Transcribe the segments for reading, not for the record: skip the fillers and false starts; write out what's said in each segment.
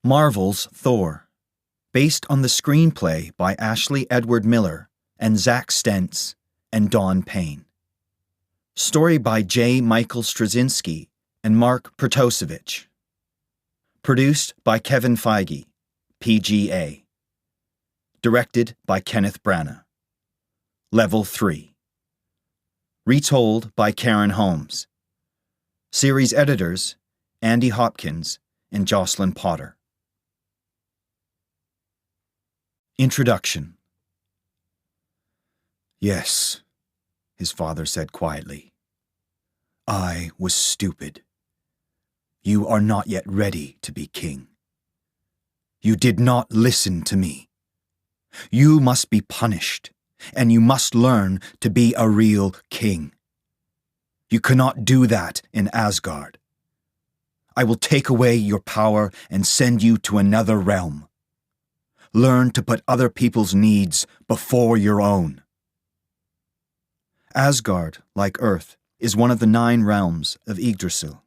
Marvel's Thor, based on the screenplay by Ashley Edward Miller and Zach Stentz and Dawn Payne. Story by J. Michael Straczynski and Mark Protosevich. Produced by Kevin Feige, PGA. Directed by Kenneth Branagh. Level 3. Retold by Karen Holmes. Series editors, Andy Hopkins and Jocelyn Potter. Introduction. "Yes," his father said quietly. "I was stupid. You are not yet ready to be king. You did not listen to me. You must be punished, and you must learn to be a real king. You cannot do that in Asgard. I will take away your power and send you to another realm. Learn to put other people's needs before your own." Asgard, like Earth, is one of the 9 realms of Yggdrasil.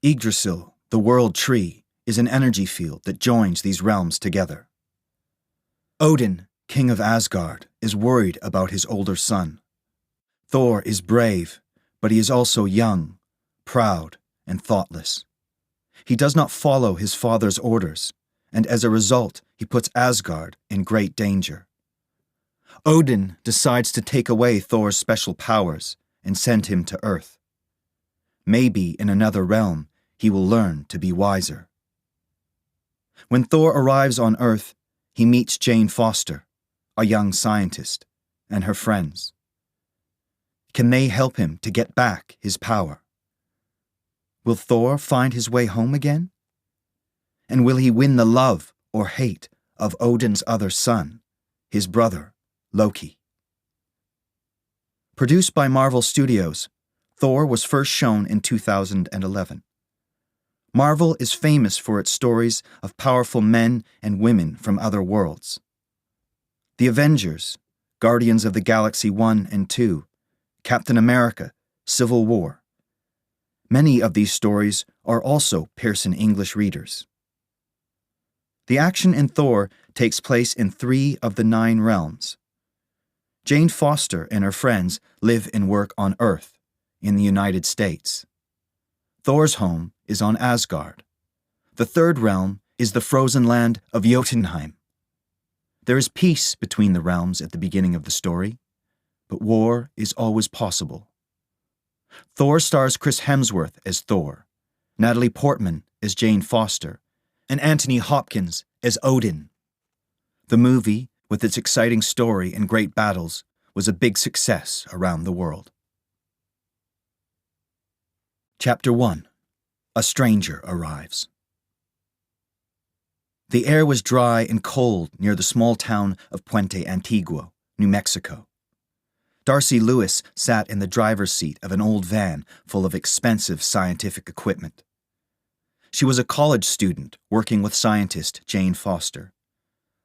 Yggdrasil, the world tree, is an energy field that joins these realms together. Odin, king of Asgard, is worried about his older son. Thor is brave, but he is also young, proud, and thoughtless. He does not follow his father's orders, and as a result, he puts Asgard in great danger. Odin decides to take away Thor's special powers and send him to Earth. Maybe in another realm, he will learn to be wiser. When Thor arrives on Earth, he meets Jane Foster, a young scientist, and her friends. Can they help him to get back his power? Will Thor find his way home again? And will he win the love or hate of Odin's other son, his brother, Loki? Produced by Marvel Studios, Thor was first shown in 2011. Marvel is famous for its stories of powerful men and women from other worlds. The Avengers, Guardians of the Galaxy 1 and 2, Captain America, Civil War. Many of these stories are also Pearson English readers. The action in Thor takes place in 3 of the 9 realms. Jane Foster and her friends live and work on Earth, in the United States. Thor's home is on Asgard. The 3rd realm is the frozen land of Jotunheim. There is peace between the realms at the beginning of the story, but war is always possible. Thor stars Chris Hemsworth as Thor, Natalie Portman as Jane Foster, and Anthony Hopkins as Odin. The movie, with its exciting story and great battles, was a big success around the world. Chapter 1. A stranger arrives. The air was dry and cold near the small town of Puente Antiguo, New Mexico. Darcy Lewis sat in the driver's seat of an old van full of expensive scientific equipment. She was a college student working with scientist Jane Foster.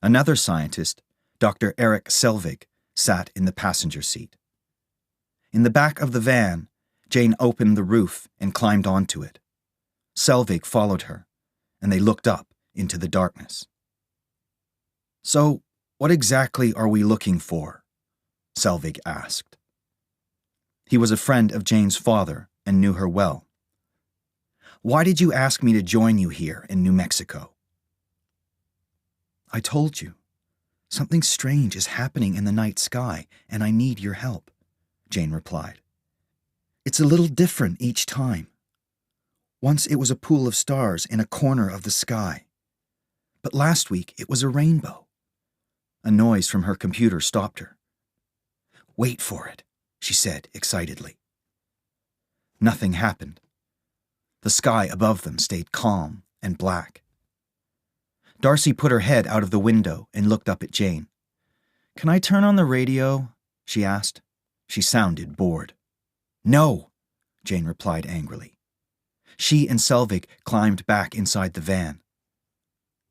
Another scientist, Dr. Eric Selvig, sat in the passenger seat. In the back of the van, Jane opened the roof and climbed onto it. Selvig followed her, and they looked up into the darkness. "So, what exactly are we looking for?" Selvig asked. He was a friend of Jane's father and knew her well. "Why did you ask me to join you here in New Mexico?" "I told you. Something strange is happening in the night sky, and I need your help," Jane replied. "It's a little different each time. Once it was a pool of stars in a corner of the sky. But last week it was a rainbow." A noise from her computer stopped her. "Wait for it," she said excitedly. Nothing happened. The sky above them stayed calm and black. Darcy put her head out of the window and looked up at Jane. "Can I turn on the radio?" she asked. She sounded bored. "No," Jane replied angrily. She and Selvig climbed back inside the van.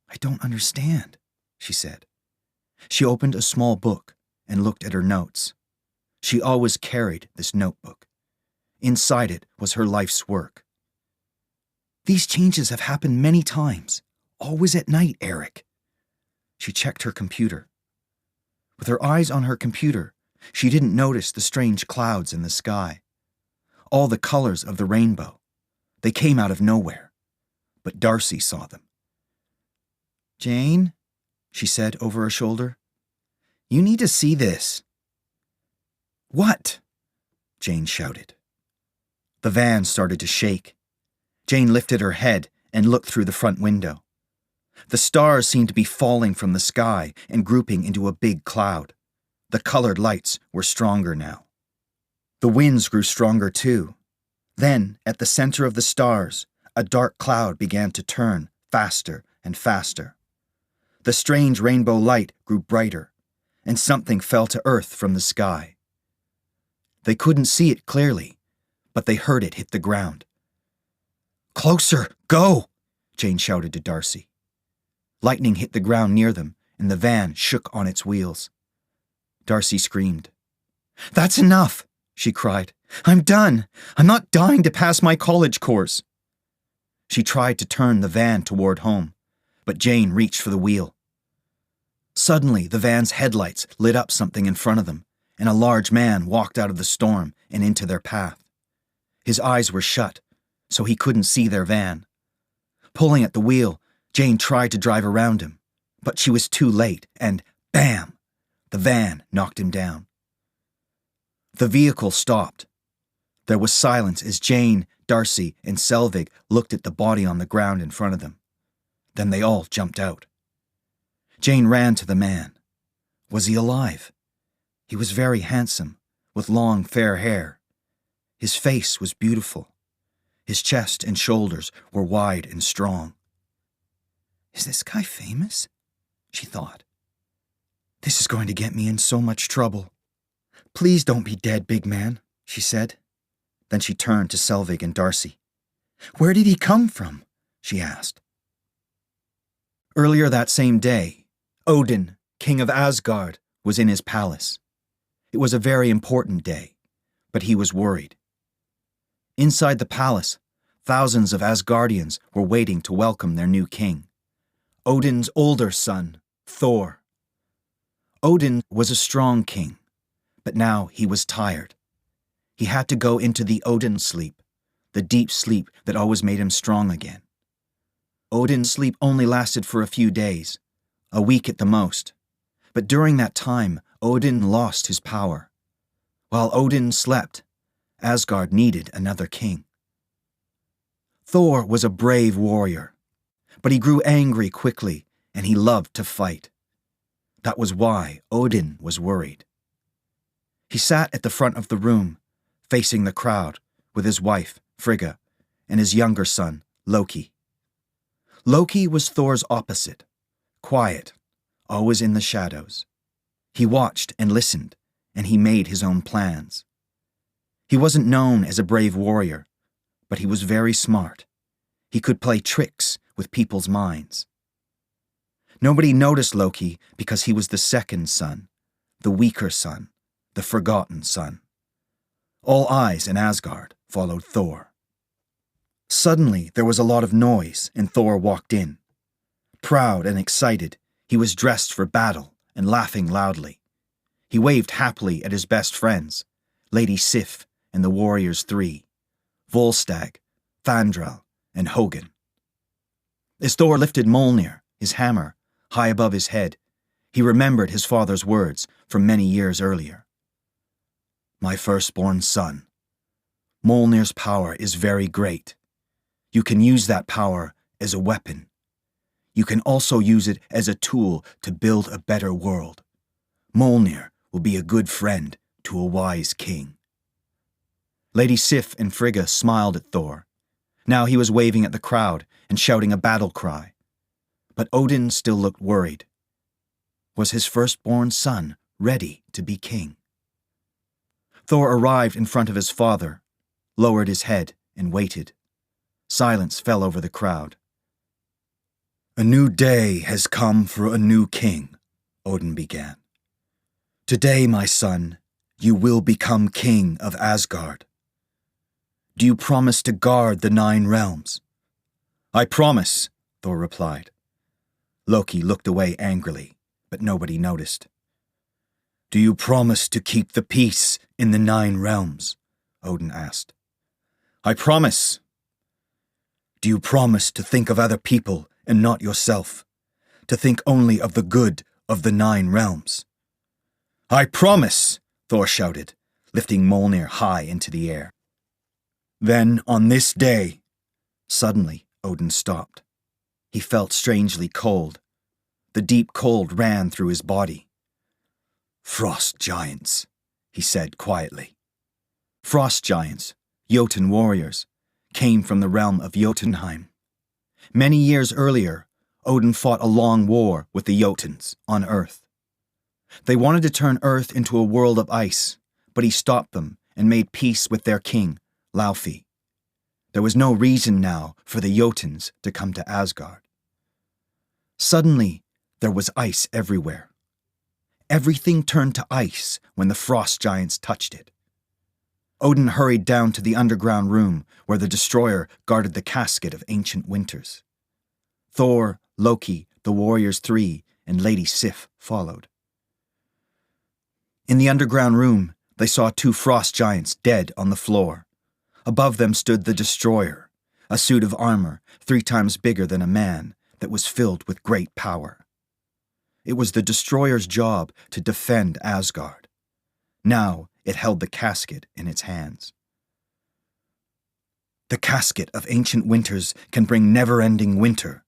"I don't understand," she said. She opened a small book and looked at her notes. She always carried this notebook. Inside it was her life's work. "These changes have happened many times, always at night, Eric. She checked her computer. With her eyes on her computer, she didn't notice the strange clouds in the sky. All the colors of the rainbow. They came out of nowhere. But Darcy saw them. "Jane," she said over her shoulder, "you need to see this." "What?" Jane shouted. The van started to shake. Jane lifted her head and looked through the front window. The stars seemed to be falling from the sky and grouping into a big cloud. The colored lights were stronger now. The winds grew stronger too. Then, at the center of the stars, a dark cloud began to turn faster and faster. The strange rainbow light grew brighter, and something fell to earth from the sky. They couldn't see it clearly, but they heard it hit the ground. "Closer, go!" Jane shouted to Darcy. Lightning hit the ground near them, and the van shook on its wheels. Darcy screamed. "That's enough!" she cried. "I'm done! I'm not dying to pass my college course!" She tried to turn the van toward home, but Jane reached for the wheel. Suddenly, the van's headlights lit up something in front of them, and a large man walked out of the storm and into their path. His eyes were shut, so he couldn't see their van. Pulling at the wheel, Jane tried to drive around him, but she was too late, and bam! The van knocked him down. The vehicle stopped. There was silence as Jane, Darcy, and Selvig looked at the body on the ground in front of them. Then they all jumped out. Jane ran to the man. Was he alive? He was very handsome, with long, fair hair. His face was beautiful. His chest and shoulders were wide and strong. "Is this guy famous?" she thought. "This is going to get me in so much trouble." "Please don't be dead, big man," she said. Then she turned to Selvig and Darcy. "Where did he come from?" she asked. Earlier that same day, Odin, king of Asgard, was in his palace. It was a very important day, but he was worried. Inside the palace, thousands of Asgardians were waiting to welcome their new king, Odin's older son, Thor. Odin was a strong king, but now he was tired. He had to go into the Odin sleep, the deep sleep that always made him strong again. Odin's sleep only lasted for a few days, a week at the most, but during that time, Odin lost his power. While Odin slept, Asgard needed another king. Thor was a brave warrior, but he grew angry quickly and he loved to fight. That was why Odin was worried. He sat at the front of the room, facing the crowd, with his wife, Frigga, and his younger son, Loki. Loki was Thor's opposite, quiet, always in the shadows. He watched and listened, and he made his own plans. He wasn't known as a brave warrior, but he was very smart. He could play tricks with people's minds. Nobody noticed Loki because he was the second son, the weaker son, the forgotten son. All eyes in Asgard followed Thor. Suddenly, there was a lot of noise, and Thor walked in. Proud and excited, he was dressed for battle and laughing loudly. He waved happily at his best friends, Lady Sif and the Warriors Three, Volstagg, Fandral, and Hogun. As Thor lifted Mjolnir, his hammer, high above his head, he remembered his father's words from many years earlier. "My firstborn son, Mjolnir's power is very great. You can use that power as a weapon. You can also use it as a tool to build a better world. Mjolnir will be a good friend to a wise king." Lady Sif and Frigga smiled at Thor. Now he was waving at the crowd and shouting a battle cry. But Odin still looked worried. Was his firstborn son ready to be king? Thor arrived in front of his father, lowered his head, and waited. Silence fell over the crowd. "A new day has come for a new king," Odin began. "Today, my son, you will become king of Asgard. Do you promise to guard the 9 realms?" "I promise," Thor replied. Loki looked away angrily, but nobody noticed. "Do you promise to keep the peace in the 9 realms?" Odin asked. "I promise." "Do you promise to think of other people and not yourself? To think only of the good of the 9 realms?" "I promise!" Thor shouted, lifting Mjolnir high into the air. "Then on this day—" Suddenly, Odin stopped. He felt strangely cold. The deep cold ran through his body. "Frost giants," he said quietly. Frost giants, Jotun warriors, came from the realm of Jotunheim. Many years earlier, Odin fought a long war with the Jotuns on Earth. They wanted to turn Earth into a world of ice, but he stopped them and made peace with their king, Laufey. There was no reason now for the Jotuns to come to Asgard. Suddenly, there was ice everywhere. Everything turned to ice when the frost giants touched it. Odin hurried down to the underground room where the destroyer guarded the casket of ancient winters. Thor, Loki, the Warriors 3, and Lady Sif followed. In the underground room, they saw 2 frost giants dead on the floor. Above them stood the destroyer, a suit of armor 3 times bigger than a man that was filled with great power. It was the destroyer's job to defend Asgard. Now it held the casket in its hands. "The casket of ancient winters can bring never-ending winter.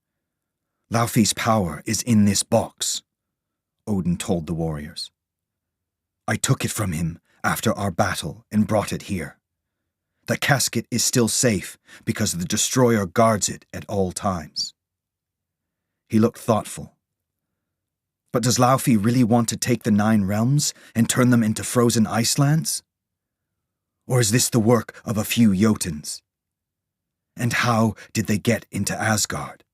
Laufey's power is in this box," Odin told the warriors. "I took it from him after our battle and brought it here. The casket is still safe because the destroyer guards it at all times." He looked thoughtful. "But does Laufey really want to take the 9 realms and turn them into frozen icelands? Or is this the work of a few Jotuns? And how did they get into Asgard?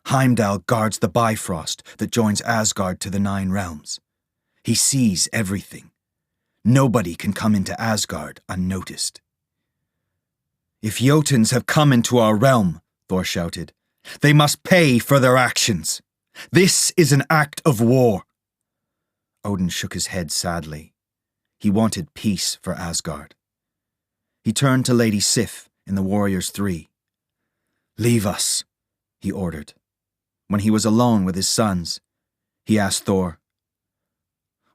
Heimdall guards the Bifrost that joins Asgard to the 9 realms. He sees everything. Nobody can come into Asgard unnoticed." "If Jotuns have come into our realm," Thor shouted, "they must pay for their actions. This is an act of war." Odin shook his head sadly. He wanted peace for Asgard. He turned to Lady Sif and the Warriors 3. "Leave us," he ordered. When he was alone with his sons, he asked Thor,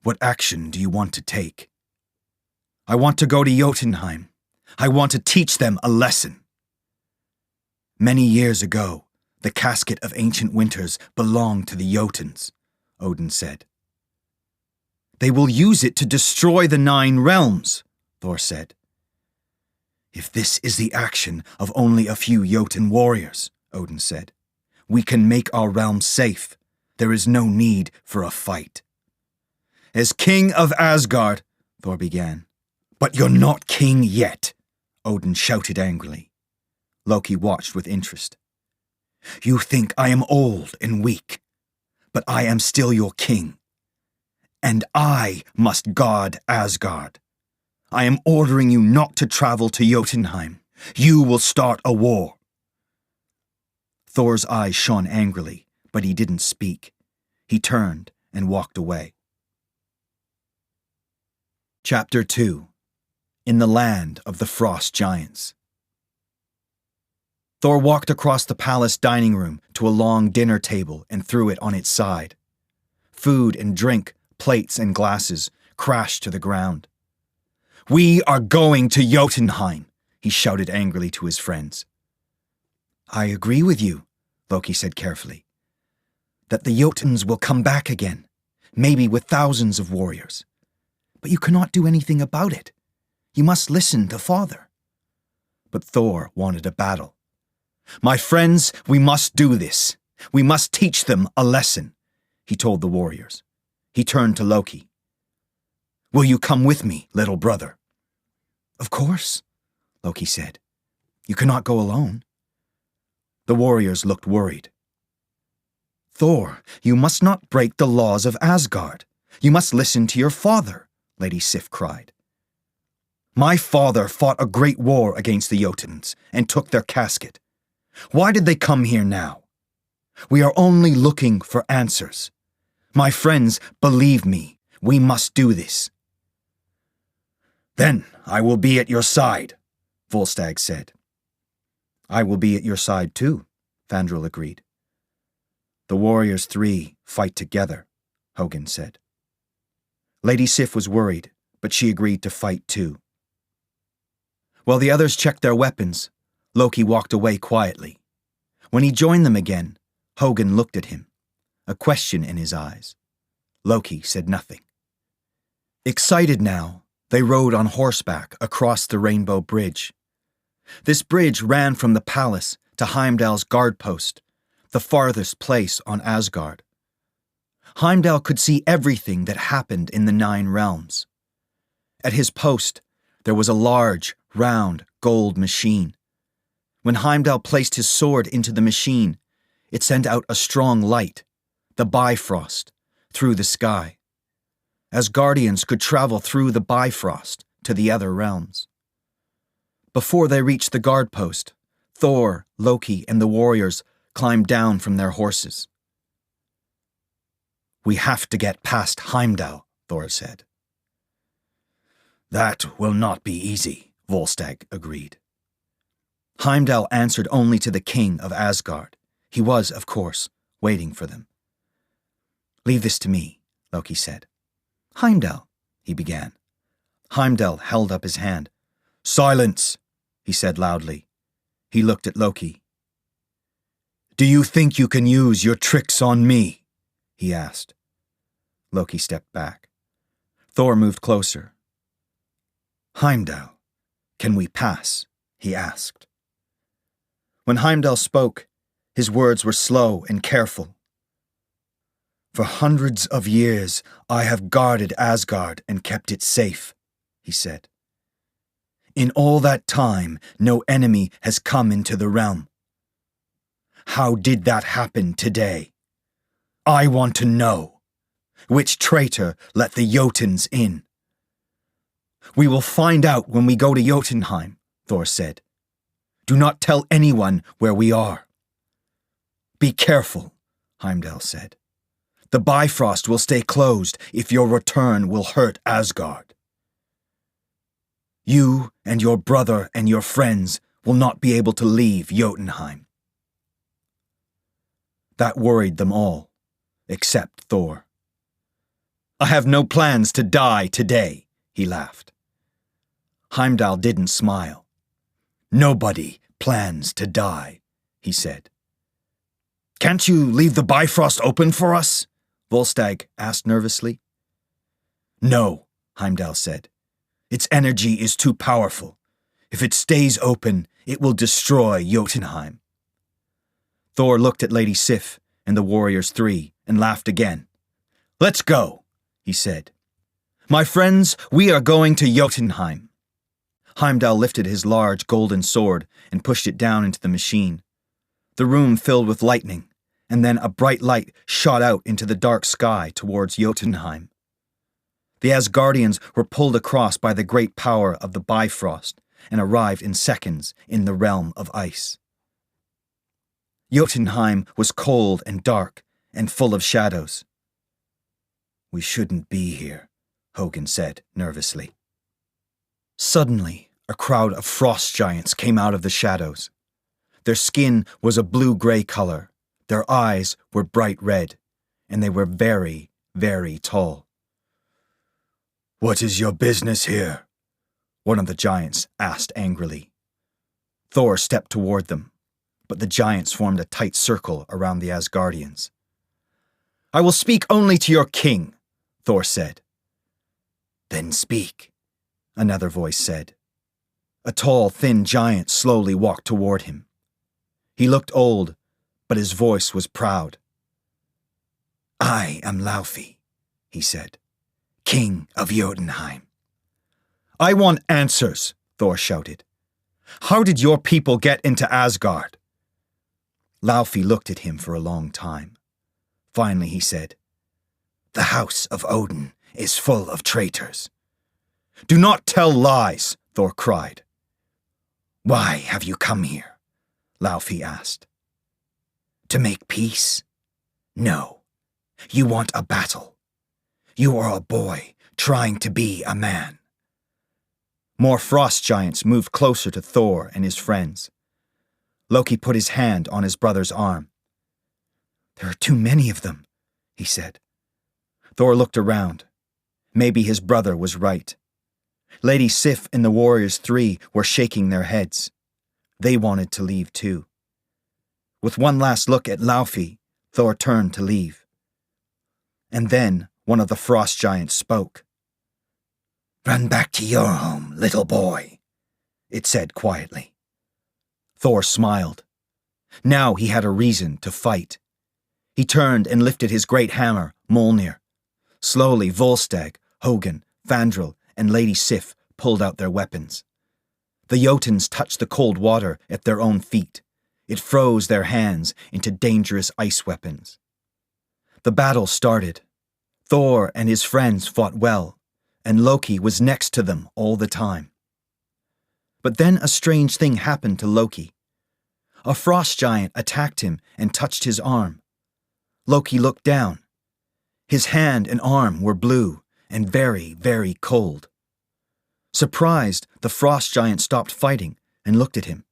"What action do you want to take?" "I want to go to Jotunheim. I want to teach them a lesson." "Many years ago, the casket of ancient winters belonged to the Jotuns," Odin said. "They will use it to destroy the 9 realms," Thor said. "If this is the action of only a few Jotun warriors," Odin said, "we can make our realm safe. There is no need for a fight." "As king of Asgard," Thor began. "But you're not king yet," Odin shouted angrily. Loki watched with interest. "You think I am old and weak, but I am still your king. And I must guard Asgard. I am ordering you not to travel to Jotunheim. You will start a war." Thor's eyes shone angrily, but he didn't speak. He turned and walked away. Chapter 2. In the Land of the Frost Giants. Thor walked across the palace dining room to a long dinner table and threw it on its side. Food and drink, plates and glasses, crashed to the ground. "We are going to Jotunheim," he shouted angrily to his friends. "I agree with you," Loki said carefully, "that the Jotuns will come back again, maybe with thousands of warriors. But you cannot do anything about it. You must listen to Father." But Thor wanted a battle. "My friends, we must do this. We must teach them a lesson," he told the warriors. He turned to Loki. "Will you come with me, little brother?" "Of course," Loki said. "You cannot go alone." The warriors looked worried. "Thor, you must not break the laws of Asgard. You must listen to your father," Lady Sif cried. "My father fought a great war against the Jotuns and took their casket. Why did they come here now? We are only looking for answers. My friends, believe me, we must do this." "Then I will be at your side," Volstagg said. "I will be at your side too," Fandral agreed. "The warriors three fight together," Hogan said. Lady Sif was worried, but she agreed to fight too. While the others checked their weapons, Loki walked away quietly. When he joined them again, Hogan looked at him, a question in his eyes. Loki said nothing. Excited now, they rode on horseback across the Rainbow Bridge. This bridge ran from the palace to Heimdall's guard post, the farthest place on Asgard. Heimdall could see everything that happened in the 9 realms. At his post, there was a large, round, gold machine. When Heimdall placed his sword into the machine, it sent out a strong light, the Bifrost, through the sky. Asgardians could travel through the Bifrost to the other realms. Before they reached the guard post, Thor, Loki, and the warriors climbed down from their horses. "We have to get past Heimdall," Thor said. "That will not be easy," Volstagg agreed. Heimdall answered only to the king of Asgard. He was, of course, waiting for them. "Leave this to me," Loki said. "Heimdall," he began. Heimdall held up his hand. "Silence," he said loudly. He looked at Loki. "Do you think you can use your tricks on me?" he asked. Loki stepped back. Thor moved closer. "Heimdall, can we pass?" he asked. When Heimdall spoke, his words were slow and careful. "For hundreds of years, I have guarded Asgard and kept it safe," he said. "In all that time, no enemy has come into the realm. How did that happen today? I want to know. Which traitor let the Jotuns in?" "We will find out when we go to Jotunheim," Thor said. "Do not tell anyone where we are." "Be careful," Heimdall said. "The Bifrost will stay closed if your return will hurt Asgard. You and your brother and your friends will not be able to leave Jotunheim." That worried them all, except Thor. "I have no plans to die today," he laughed. Heimdall didn't smile. "Nobody plans to die," he said. "Can't you leave the Bifrost open for us?" Volstagg asked nervously. "No," Heimdall said. "Its energy is too powerful. If it stays open, it will destroy Jotunheim." Thor looked at Lady Sif and the warriors three and laughed again. "Let's go," he said. "My friends, we are going to Jotunheim." Heimdall lifted his large golden sword and pushed it down into the machine. The room filled with lightning, and then a bright light shot out into the dark sky towards Jotunheim. The Asgardians were pulled across by the great power of the Bifrost and arrived in seconds in the realm of ice. Jotunheim was cold and dark and full of shadows. "We shouldn't be here," Hogan said nervously. Suddenly, a crowd of frost giants came out of the shadows. Their skin was a blue-gray color, their eyes were bright red, and they were very, very tall. "What is your business here?" one of the giants asked angrily. Thor stepped toward them, but the giants formed a tight circle around the Asgardians. "I will speak only to your king," Thor said. "Then speak," another voice said. A tall, thin giant slowly walked toward him. He looked old, but his voice was proud. "I am Laufey," he said, "King of Jotunheim." "I want answers," Thor shouted. "How did your people get into Asgard?" Laufey looked at him for a long time. Finally he said, "The house of Odin is full of traitors." "Do not tell lies," Thor cried. "Why have you come here?" Laufey asked. To make peace? No. You want a battle. You are a boy trying to be a man. More frost giants moved closer to Thor and his friends. Loki put his hand on his brother's arm. There are too many of them, he said. Thor looked around. Maybe his brother was right. Lady Sif and the Warriors 3 were shaking their heads. They wanted to leave too. With one last look at Laufey, Thor turned to leave. And then one of the frost giants spoke. Run back to your home, little boy, it said quietly. Thor smiled. Now he had a reason to fight. He turned and lifted his great hammer, Mjolnir. Slowly, Volstagg, Hogun, Fandral, and Lady Sif pulled out their weapons. The Jotuns touched the cold water at their own feet. It froze their hands into dangerous ice weapons. The battle started. Thor and his friends fought well, and Loki was next to them all the time. But then a strange thing happened to Loki. A frost giant attacked him and touched his arm. Loki looked down. His hand and arm were blue and very, very cold. Surprised, the frost giant stopped fighting and looked at him.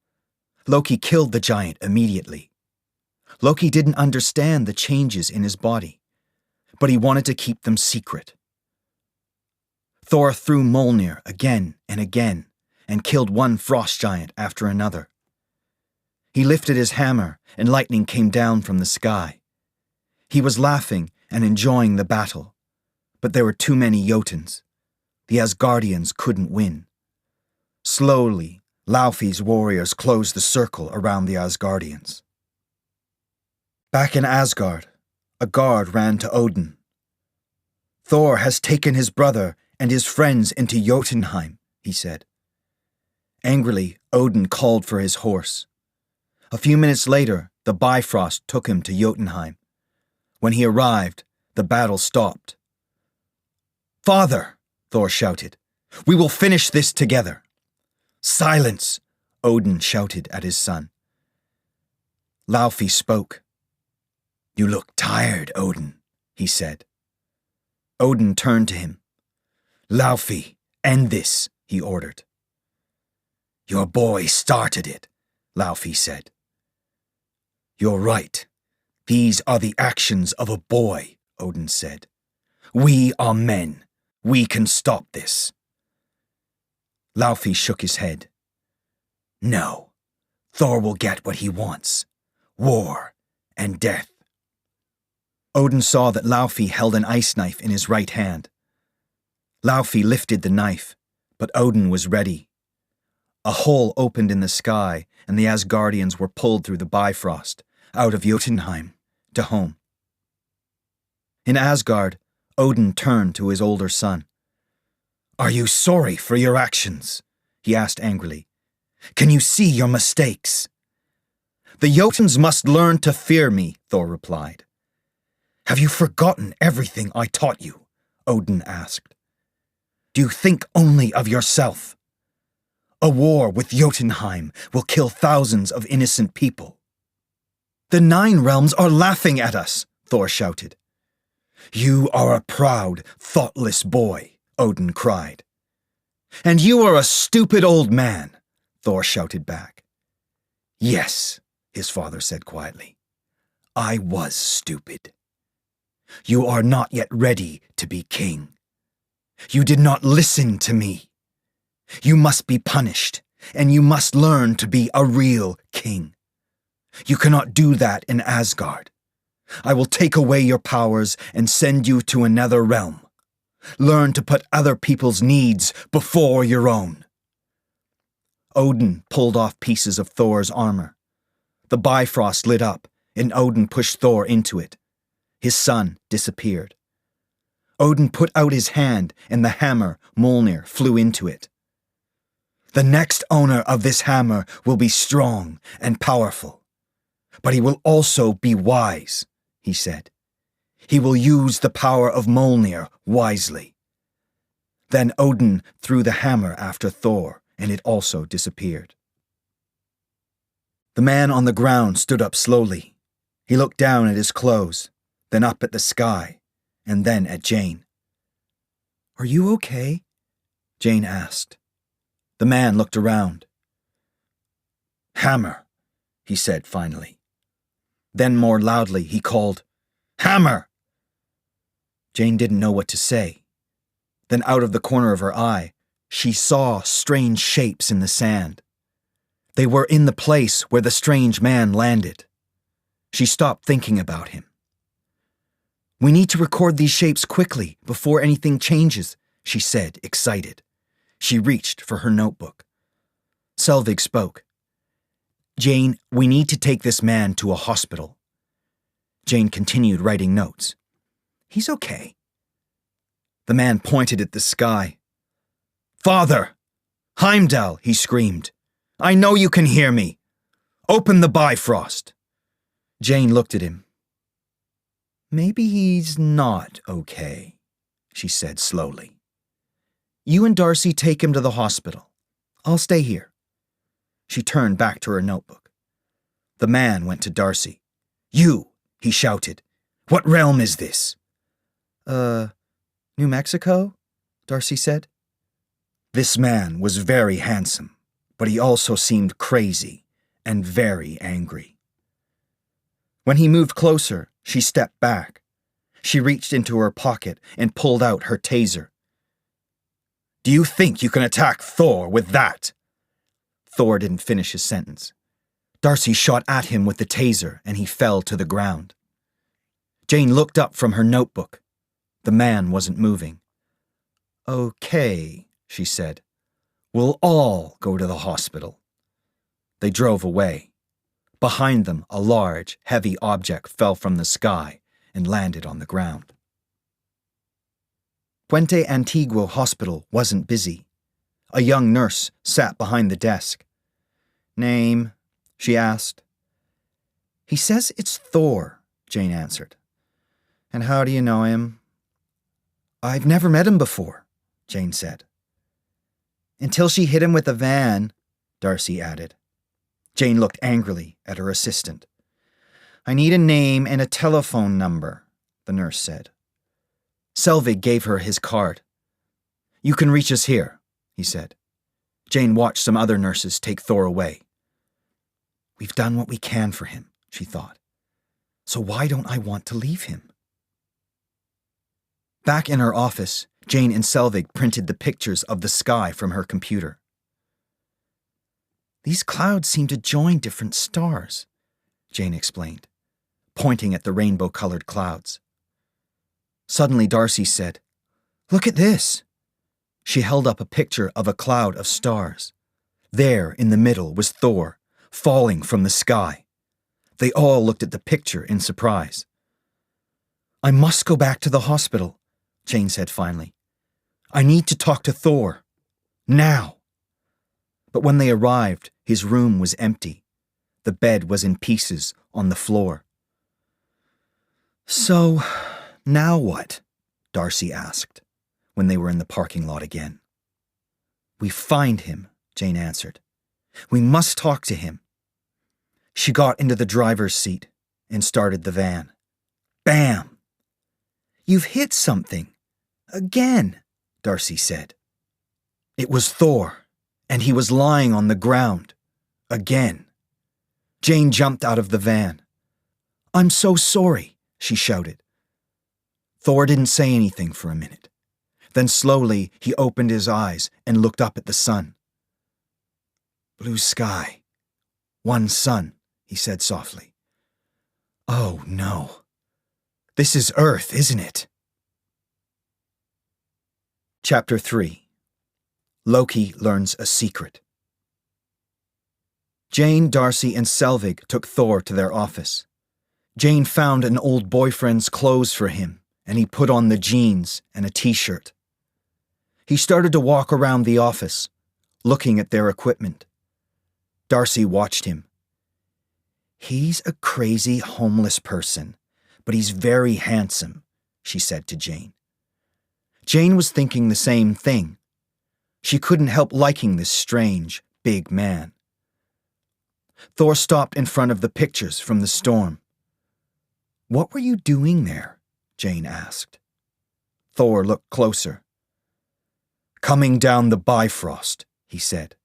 Loki killed the giant immediately. Loki didn't understand the changes in his body, but he wanted to keep them secret. Thor threw Mjolnir again and again and killed one frost giant after another. He lifted his hammer and lightning came down from the sky. He was laughing and enjoying the battle, but there were too many Jotuns. The Asgardians couldn't win. Slowly, Laufey's warriors closed the circle around the Asgardians. Back in Asgard, a guard ran to Odin. Thor has taken his brother and his friends into Jotunheim, he said. Angrily, Odin called for his horse. A few minutes later, the Bifrost took him to Jotunheim. When he arrived, the battle stopped. Father, Thor shouted, we will finish this together. Silence, Odin shouted at his son. Laufey spoke. You look tired, Odin, he said. Odin turned to him. Laufey, end this, he ordered. Your boy started it, Laufey said. You're right. These are the actions of a boy, Odin said. We are men. We can stop this. Laufey shook his head. No, Thor will get what he wants. War and death. Odin saw that Laufey held an ice knife in his right hand. Laufey lifted the knife, but Odin was ready. A hole opened in the sky, and the Asgardians were pulled through the Bifrost, out of Jotunheim, to home. In Asgard, Odin turned to his older son. Are you sorry for your actions? He asked angrily. Can you see your mistakes? The Jotuns must learn to fear me, Thor replied. Have you forgotten everything I taught you? Odin asked. Do you think only of yourself? A war with Jotunheim will kill thousands of innocent people. The 9 realms are laughing at us, Thor shouted. You are a proud, thoughtless boy, Odin cried. And you are a stupid old man, Thor shouted back. Yes, his father said quietly. I was stupid. You are not yet ready to be king. You did not listen to me. You must be punished, and you must learn to be a real king. You cannot do that in Asgard. I will take away your powers and send you to another realm. Learn to put other people's needs before your own. Odin pulled off pieces of Thor's armor. The Bifrost lit up, and Odin pushed Thor into it. His son disappeared. Odin put out his hand, and the hammer, Mjolnir, flew into it. The next owner of this hammer will be strong and powerful, but he will also be wise, he said. He will use the power of Mjolnir wisely. Then Odin threw the hammer after Thor, and it also disappeared. The man on the ground stood up slowly. He looked down at his clothes, then up at the sky, and then at Jane. "Are you okay?" Jane asked. The man looked around. "Hammer," he said finally. Then more loudly he called, "Hammer!" Jane didn't know what to say. Then out of the corner of her eye, she saw strange shapes in the sand. They were in the place where the strange man landed. She stopped thinking about him. "We need to record these shapes quickly before anything changes," she said, excited. She reached for her notebook. Selvig spoke. "Jane, we need to take this man to a hospital." Jane continued writing notes. "He's okay." The man pointed at the sky. "Father! Heimdall!" he screamed. "I know you can hear me. Open the Bifrost." Jane looked at him. "Maybe he's not okay," she said slowly. "You and Darcy take him to the hospital. I'll stay here." She turned back to her notebook. The man went to Darcy. "You!" he shouted. "What realm is this?" New Mexico?" Darcy said. This man was very handsome, but he also seemed crazy and very angry. When he moved closer, she stepped back. She reached into her pocket and pulled out her taser. "Do you think you can attack Thor with that?" Thor didn't finish his sentence. Darcy shot at him with the taser and he fell to the ground. Jane looked up from her notebook. The man wasn't moving. "Okay," she said. "We'll all go to the hospital." They drove away. Behind them, a large, heavy object fell from the sky and landed on the ground. Puente Antiguo Hospital wasn't busy. A young nurse sat behind the desk. "Name?" she asked. "He says it's Thor," Jane answered. "And how do you know him?" "I've never met him before," Jane said. "Until she hit him with a van," Darcy added. Jane looked angrily at her assistant. "I need a name and a telephone number," the nurse said. Selvig gave her his card. "You can reach us here," he said. Jane watched some other nurses take Thor away. "We've done what we can for him," she thought. "So why don't I want to leave him?" Back in her office, Jane and Selvig printed the pictures of the sky from her computer. "These clouds seem to join different stars," Jane explained, pointing at the rainbow-colored clouds. Suddenly Darcy said, "Look at this." She held up a picture of a cloud of stars. There, in the middle, was Thor, falling from the sky. They all looked at the picture in surprise. "I must go back to the hospital," Jane said finally. "I need to talk to Thor. Now." But when they arrived, his room was empty. The bed was in pieces on the floor. "So, now what?" Darcy asked, when they were in the parking lot again. "We find him," Jane answered. "We must talk to him." She got into the driver's seat and started the van. Bam! "You've hit something. Again," Darcy said. It was Thor, and he was lying on the ground. Again. Jane jumped out of the van. "I'm so sorry," she shouted. Thor didn't say anything for a minute. Then slowly he opened his eyes and looked up at the sun. "Blue sky. One sun," he said softly. "Oh, no. This is Earth, isn't it?" Chapter 3. Loki learns a secret. Jane, Darcy, and Selvig took Thor to their office. Jane found an old boyfriend's clothes for him, and he put on the jeans and a t-shirt. He started to walk around the office, looking at their equipment. Darcy watched him. "He's a crazy homeless person, but he's very handsome," she said to Jane. Jane was thinking the same thing. She couldn't help liking this strange, big man. Thor stopped in front of the pictures from the storm. What were you doing there? Jane asked. Thor looked closer. Coming down the Bifrost, he said.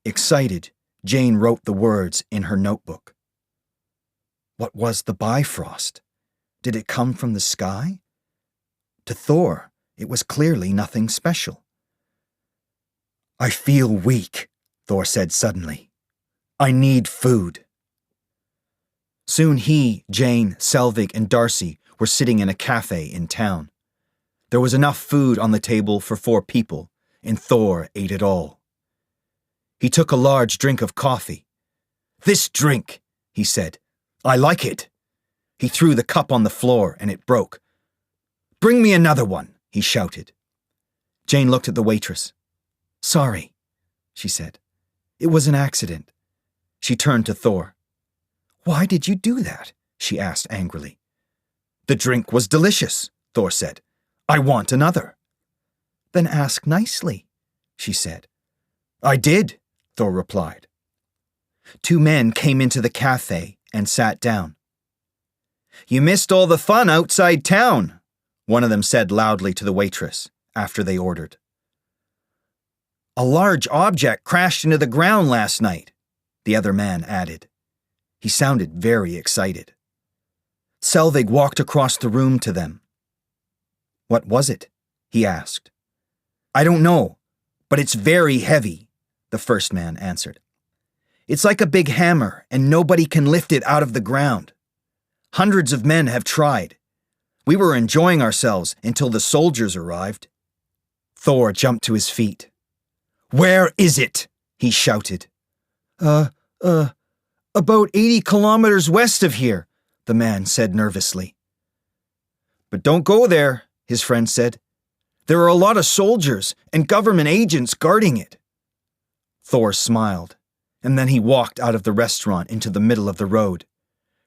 Excited, Jane wrote the words in her notebook. What was the Bifrost? Did it come from the sky? To Thor, it was clearly nothing special. I feel weak, Thor said suddenly. I need food. Soon he, Jane, Selvig, and Darcy were sitting in a cafe in town. There was enough food on the table for 4 people, and Thor ate it all. He took a large drink of coffee. This drink, he said. I like it. He threw the cup on the floor and it broke. Bring me another one, he shouted. Jane looked at the waitress. Sorry, she said. It was an accident. She turned to Thor. Why did you do that? She asked angrily. The drink was delicious, Thor said. I want another. Then ask nicely, she said. I did, Thor replied. 2 men came into the cafe and sat down. You missed all the fun outside town, one of them said loudly to the waitress after they ordered. A large object crashed into the ground last night, the other man added. He sounded very excited. Selvig walked across the room to them. What was it? He asked. I don't know, but it's very heavy, the first man answered. It's like a big hammer, and nobody can lift it out of the ground. Hundreds of men have tried. We were enjoying ourselves until the soldiers arrived. Thor jumped to his feet. Where is it? He shouted. About 80 kilometers west of here, the man said nervously. But don't go there, his friend said. There are a lot of soldiers and government agents guarding it. Thor smiled, and then he walked out of the restaurant into the middle of the road.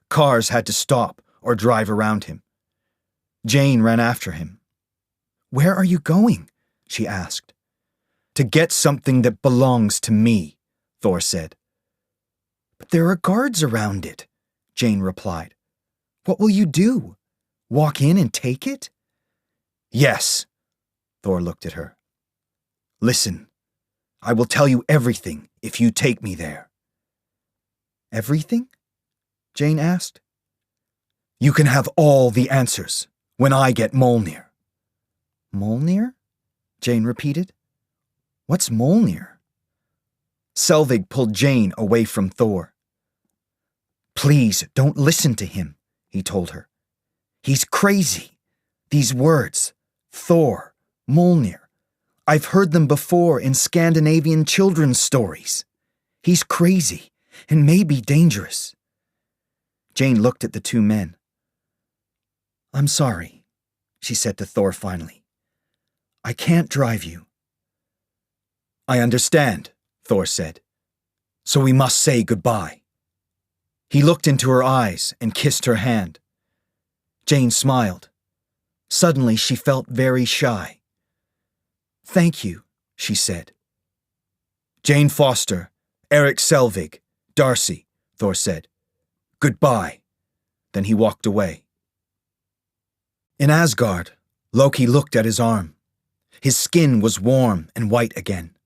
Cars had to stop or drive around him. Jane ran after him. Where are you going? She asked. To get something that belongs to me, Thor said. But there are guards around it, Jane replied. What will you do? Walk in and take it? Yes, Thor looked at her. Listen, I will tell you everything if you take me there. Everything? Jane asked. You can have all the answers when I get Mjolnir. Mjolnir? Jane repeated. What's Mjolnir? Selvig pulled Jane away from Thor. Please don't listen to him, he told her. He's crazy. These words, Thor, Mjolnir, I've heard them before in Scandinavian children's stories. He's crazy and maybe dangerous. Jane looked at the 2 men. I'm sorry, she said to Thor finally. I can't drive you. I understand, Thor said. So we must say goodbye. He looked into her eyes and kissed her hand. Jane smiled. Suddenly she felt very shy. Thank you, she said. Jane Foster, Eric Selvig, Darcy, Thor said. Goodbye. Then he walked away. In Asgard, Loki looked at his arm. His skin was warm and white again.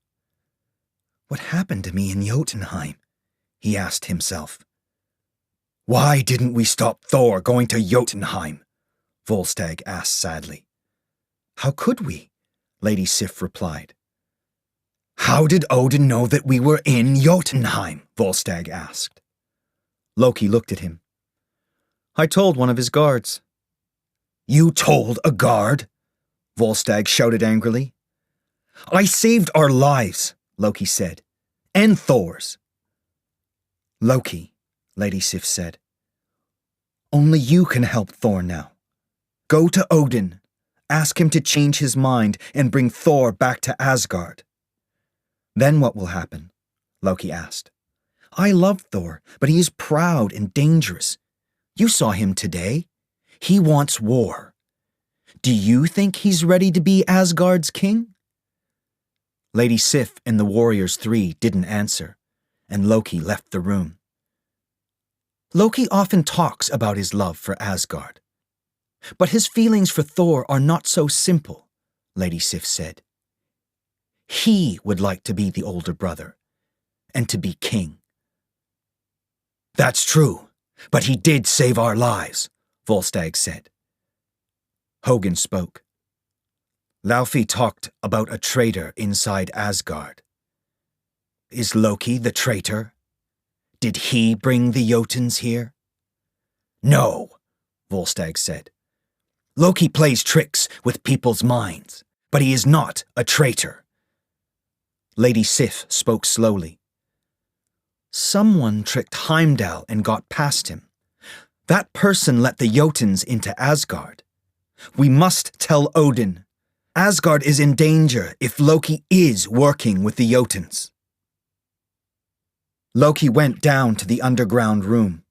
What happened to me in Jotunheim? He asked himself. Why didn't we stop Thor going to Jotunheim? Volstagg asked sadly. How could we? Lady Sif replied. How did Odin know that we were in Jotunheim? Volstagg asked. Loki looked at him. I told one of his guards. You told a guard? Volstagg shouted angrily. I saved our lives, Loki said, and Thor's. Loki, Lady Sif said. Only you can help Thor now. Go to Odin, ask him to change his mind and bring Thor back to Asgard. Then what will happen? Loki asked. I love Thor, but he is proud and dangerous. You saw him today. He wants war. Do you think he's ready to be Asgard's king? Lady Sif and the Warriors 3 didn't answer, and Loki left the room. Loki often talks about his love for Asgard. But his feelings for Thor are not so simple, Lady Sif said. He would like to be the older brother, and to be king. That's true, but he did save our lives, Volstagg said. Hogun spoke. Laufey talked about a traitor inside Asgard. Is Loki the traitor? Did he bring the Jotuns here? No, Volstagg said. Loki plays tricks with people's minds, but he is not a traitor. Lady Sif spoke slowly. Someone tricked Heimdall and got past him. That person let the Jotuns into Asgard. We must tell Odin. Asgard is in danger if Loki is working with the Jotuns. Loki went down to the underground room.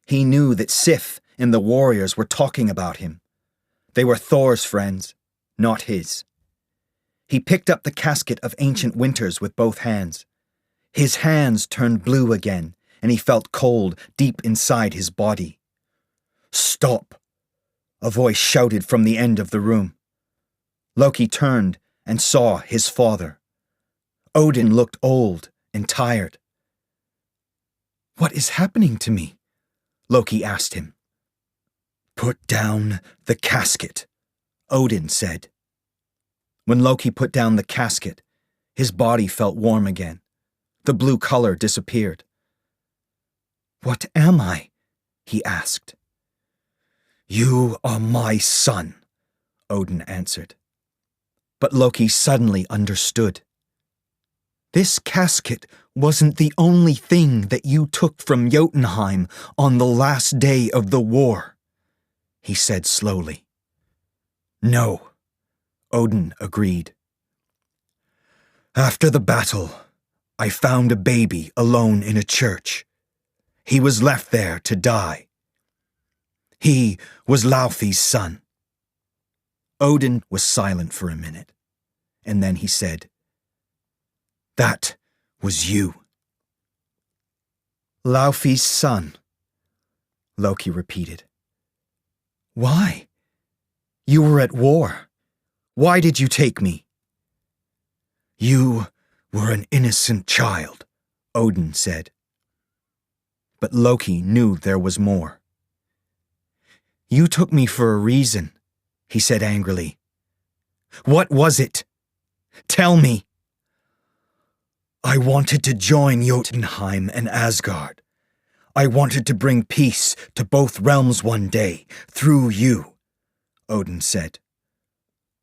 He knew that Sif and the warriors were talking about him. They were Thor's friends, not his. He picked up the casket of ancient winters with both hands. His hands turned blue again, and he felt cold deep inside his body. Stop! A voice shouted from the end of the room. Loki turned and saw his father. Odin looked old and tired. What is happening to me? Loki asked him. Put down the casket, Odin said. When Loki put down the casket, his body felt warm again. The blue color disappeared. What am I? He asked. You are my son, Odin answered. But Loki suddenly understood. This casket wasn't the only thing that you took from Jotunheim on the last day of the war, he said slowly. No, Odin agreed. After the battle, I found a baby alone in a church. He was left there to die. He was Laufey's son. Odin was silent for a minute, and then he said, That was you. Laufey's son, Loki repeated. Why? You were at war. Why did you take me? You were an innocent child, Odin said. But Loki knew there was more. You took me for a reason, he said angrily. What was it? Tell me. I wanted to join Jotunheim and Asgard. I wanted to bring peace to both realms one day, through you, Odin said.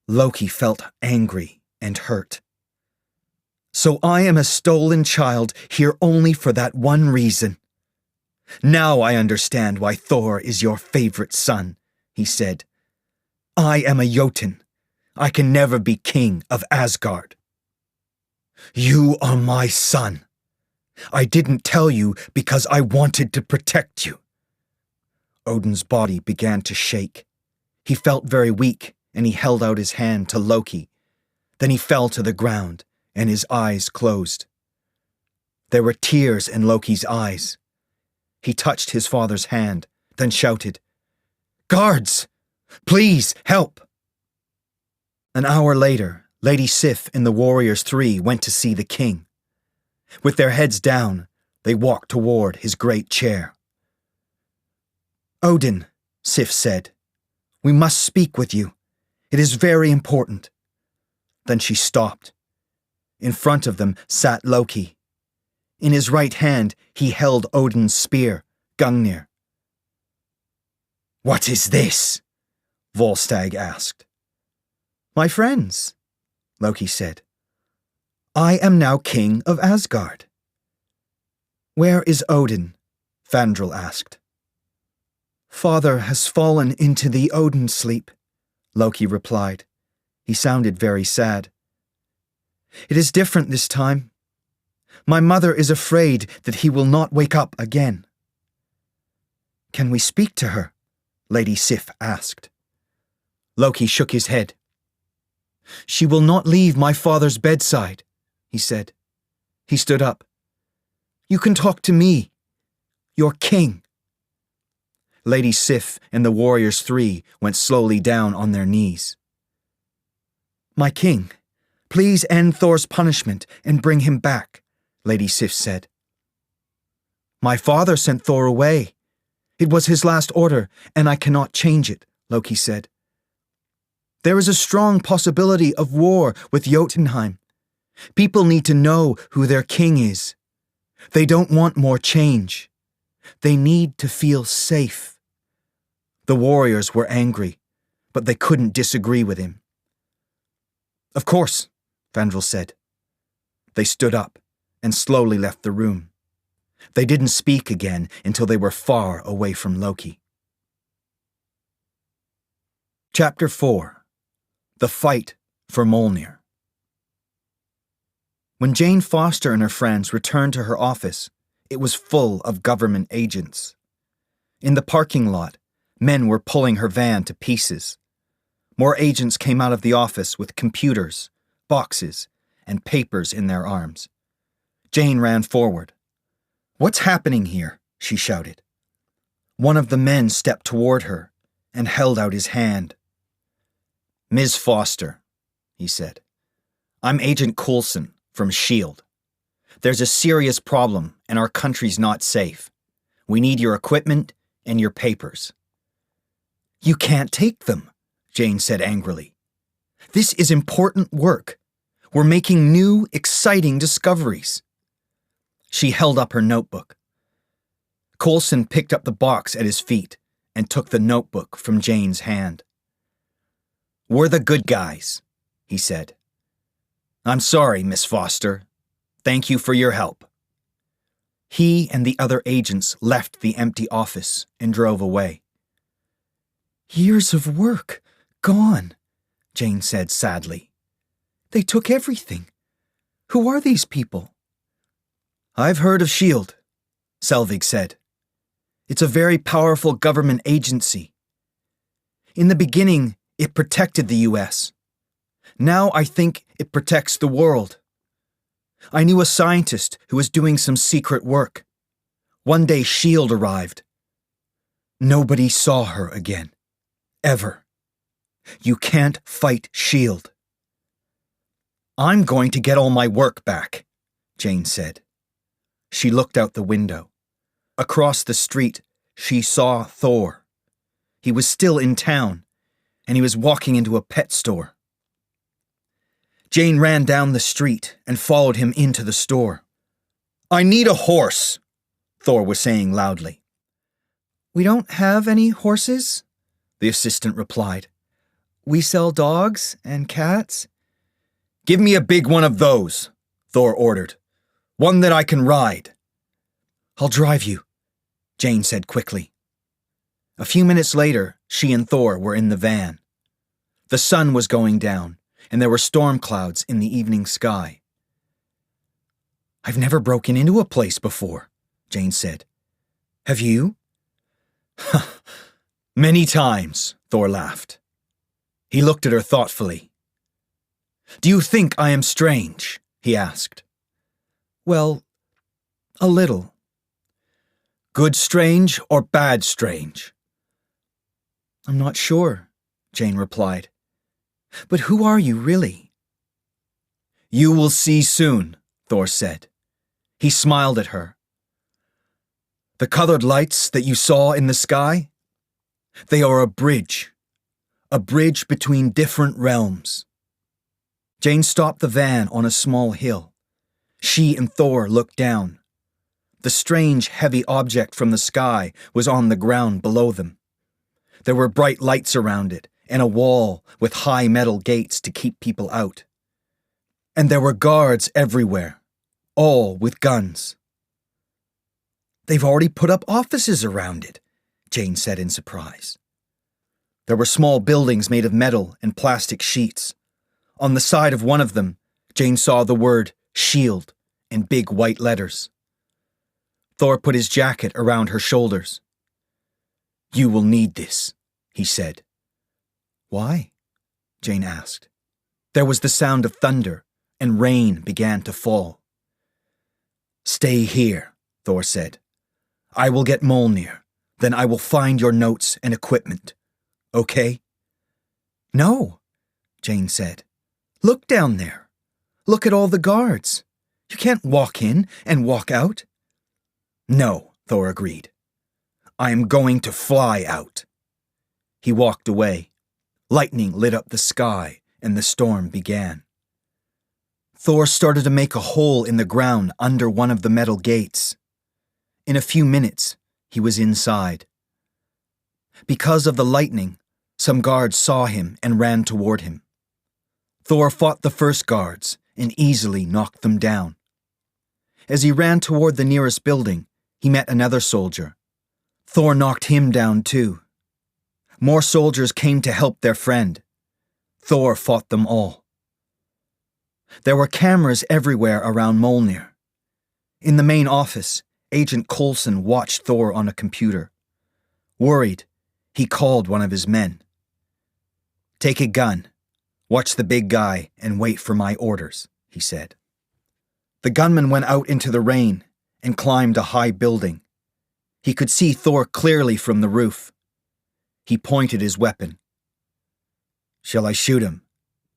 Loki felt angry and hurt. So I am a stolen child here only for that one reason. Now I understand why Thor is your favorite son, he said. I am a Jotun. I can never be king of Asgard. You are my son. I didn't tell you because I wanted to protect you. Odin's body began to shake. He felt very weak, and he held out his hand to Loki. Then he fell to the ground, and his eyes closed. There were tears in Loki's eyes. He touched his father's hand, then shouted, Guards! Please, help! An hour later, Lady Sif and the warriors 3 went to see the king. With their heads down, they walked toward his great chair. Odin, Sif said, we must speak with you. It is very important. Then she stopped. In front of them sat Loki. In his right hand, he held Odin's spear, Gungnir. What is this? Volstagg asked. My friends, Loki said. I am now king of Asgard. Where is Odin? Fandral asked. Father has fallen into the Odin sleep, Loki replied. He sounded very sad. It is different this time. My mother is afraid that he will not wake up again. Can we speak to her? Lady Sif asked. Loki shook his head. She will not leave my father's bedside, he said. He stood up. You can talk to me, your king. Lady Sif and the warriors 3 went slowly down on their knees. "My king, please end Thor's punishment and bring him back," Lady Sif said. "My father sent Thor away. It was his last order, and I cannot change it," Loki said. "There is a strong possibility of war with Jotunheim. People need to know who their king is. They don't want more change. They need to feel safe." The warriors were angry, but they couldn't disagree with him. "Of course," Vandrel said. They stood up and slowly left the room. They didn't speak again until they were far away from Loki. Chapter 4. The Fight for Mjolnir. When Jane Foster and her friends returned to her office, it was full of government agents. In the parking lot, men were pulling her van to pieces. More agents came out of the office with computers, boxes, and papers in their arms. Jane ran forward. "What's happening here?" she shouted. One of the men stepped toward her and held out his hand. "Ms. Foster," he said, "I'm Agent Coulson from S.H.I.E.L.D. There's a serious problem and our country's not safe. We need your equipment and your papers." "You can't take them," Jane said angrily. "This is important work. We're making new, exciting discoveries." She held up her notebook. Coulson picked up the box at his feet and took the notebook from Jane's hand. "We're the good guys," he said. "I'm sorry, Miss Foster. Thank you for your help." He and the other agents left the empty office and drove away. "Years of work, gone," Jane said sadly. "They took everything. Who are these people?" "I've heard of S.H.I.E.L.D., Selvig said. "It's a very powerful government agency. In the beginning, it protected the U.S. Now I think it protects the world. I knew a scientist who was doing some secret work. One day S.H.I.E.L.D. arrived. Nobody saw her again. Ever. You can't fight S.H.I.E.L.D. "I'm going to get all my work back," Jane said. She looked out the window. Across the street, she saw Thor. He was still in town, and he was walking into a pet store. Jane ran down the street and followed him into the store. "I need a horse," Thor was saying loudly. "We don't have any horses," the assistant replied. "We sell dogs and cats." "Give me a big one of those," Thor ordered. "One that I can ride." "I'll drive you," Jane said quickly. A few minutes later, she and Thor were in the van. The sun was going down, and there were storm clouds in the evening sky. "I've never broken into a place before," Jane said. "Have you?" "Many times," Thor laughed. He looked at her thoughtfully. "Do you think I am strange?" he asked. "Well, a little." "Good strange or bad strange?" "I'm not sure," Jane replied. "But who are you, really?" "You will see soon," Thor said. He smiled at her. "The colored lights that you saw in the sky? They are a bridge between different realms." Jane stopped the van on a small hill. She and Thor looked down. The strange, heavy object from the sky was on the ground below them. There were bright lights around it, and a wall with high metal gates to keep people out. And there were guards everywhere, all with guns. "They've already put up offices around it," Jane said in surprise. There were small buildings made of metal and plastic sheets. On the side of one of them, Jane saw the word S.H.I.E.L.D. in big white letters. Thor put his jacket around her shoulders. "You will need this," he said. "Why?" Jane asked. There was the sound of thunder, and rain began to fall. "Stay here," Thor said. "I will get Mjolnir, Then I will find your notes and equipment. Okay? No, Jane said. Look down there. Look at all the guards. You can't walk in and walk out. No, Thor agreed. I am going to fly out. He walked away. Lightning lit up the sky, and the storm began. Thor started to make a hole in the ground under one of the metal gates. In a few minutes, he was inside. Because of the lightning, some guards saw him and ran toward him. Thor fought the first guards and easily knocked them down. As he ran toward the nearest building, he met another soldier. Thor knocked him down too. More soldiers came to help their friend. Thor fought them all. There were cameras everywhere around Mjolnir. In the main office, Agent Coulson watched Thor on a computer. Worried, he called one of his men. Take a gun, watch the big guy, and wait for my orders, he said. The gunman went out into the rain and climbed a high building. He could see Thor clearly from the roof. He pointed his weapon. Shall I shoot him?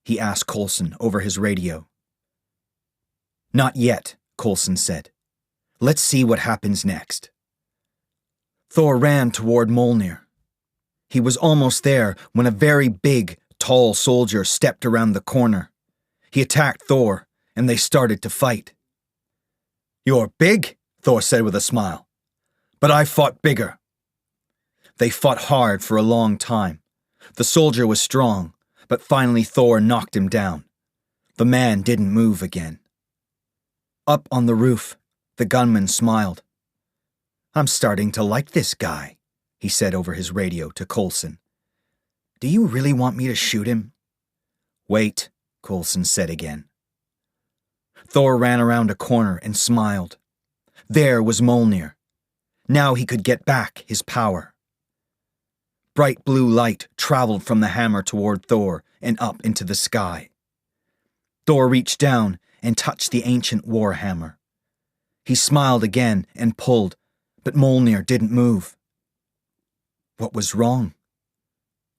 He asked Coulson over his radio. Not yet, Coulson said. Let's see what happens next. Thor ran toward Mjolnir. He was almost there when a very big, tall soldier stepped around the corner. He attacked Thor, and they started to fight. You're big, Thor said with a smile. But I fought bigger. They fought hard for a long time. The soldier was strong, but finally Thor knocked him down. The man didn't move again. Up on the roof, the gunman smiled. I'm starting to like this guy, he said over his radio to Coulson. Do you really want me to shoot him? Wait, Coulson said again. Thor ran around a corner and smiled. There was Mjolnir. Now he could get back his power. Bright blue light traveled from the hammer toward Thor and up into the sky. Thor reached down and touched the ancient war hammer. He smiled again and pulled, but Mjolnir didn't move. What was wrong?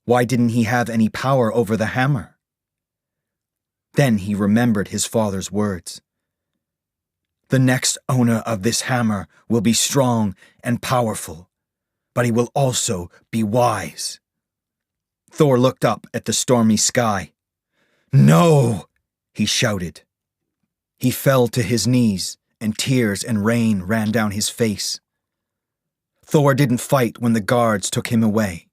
Why didn't he have any power over the hammer? Then he remembered his father's words. The next owner of this hammer will be strong and powerful, but he will also be wise. Thor looked up at the stormy sky. No! He shouted. He fell to his knees, and tears and rain ran down his face. Thor didn't fight when the guards took him away.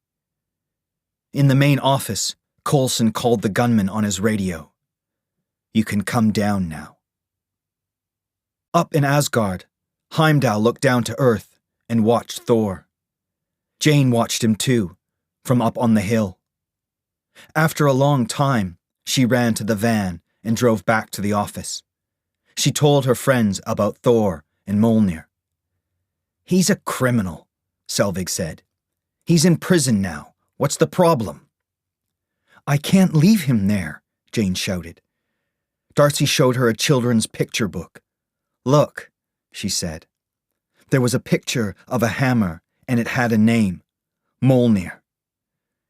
In the main office, Coulson called the gunman on his radio. You can come down now. Up in Asgard, Heimdall looked down to Earth and watched Thor. Jane watched him too, from up on the hill. After a long time, she ran to the van and drove back to the office. She told her friends about Thor and Mjolnir. He's a criminal, Selvig said. He's in prison now. What's the problem? I can't leave him there, Jane shouted. Darcy showed her a children's picture book. Look, she said. There was a picture of a hammer and it had a name, Mjolnir.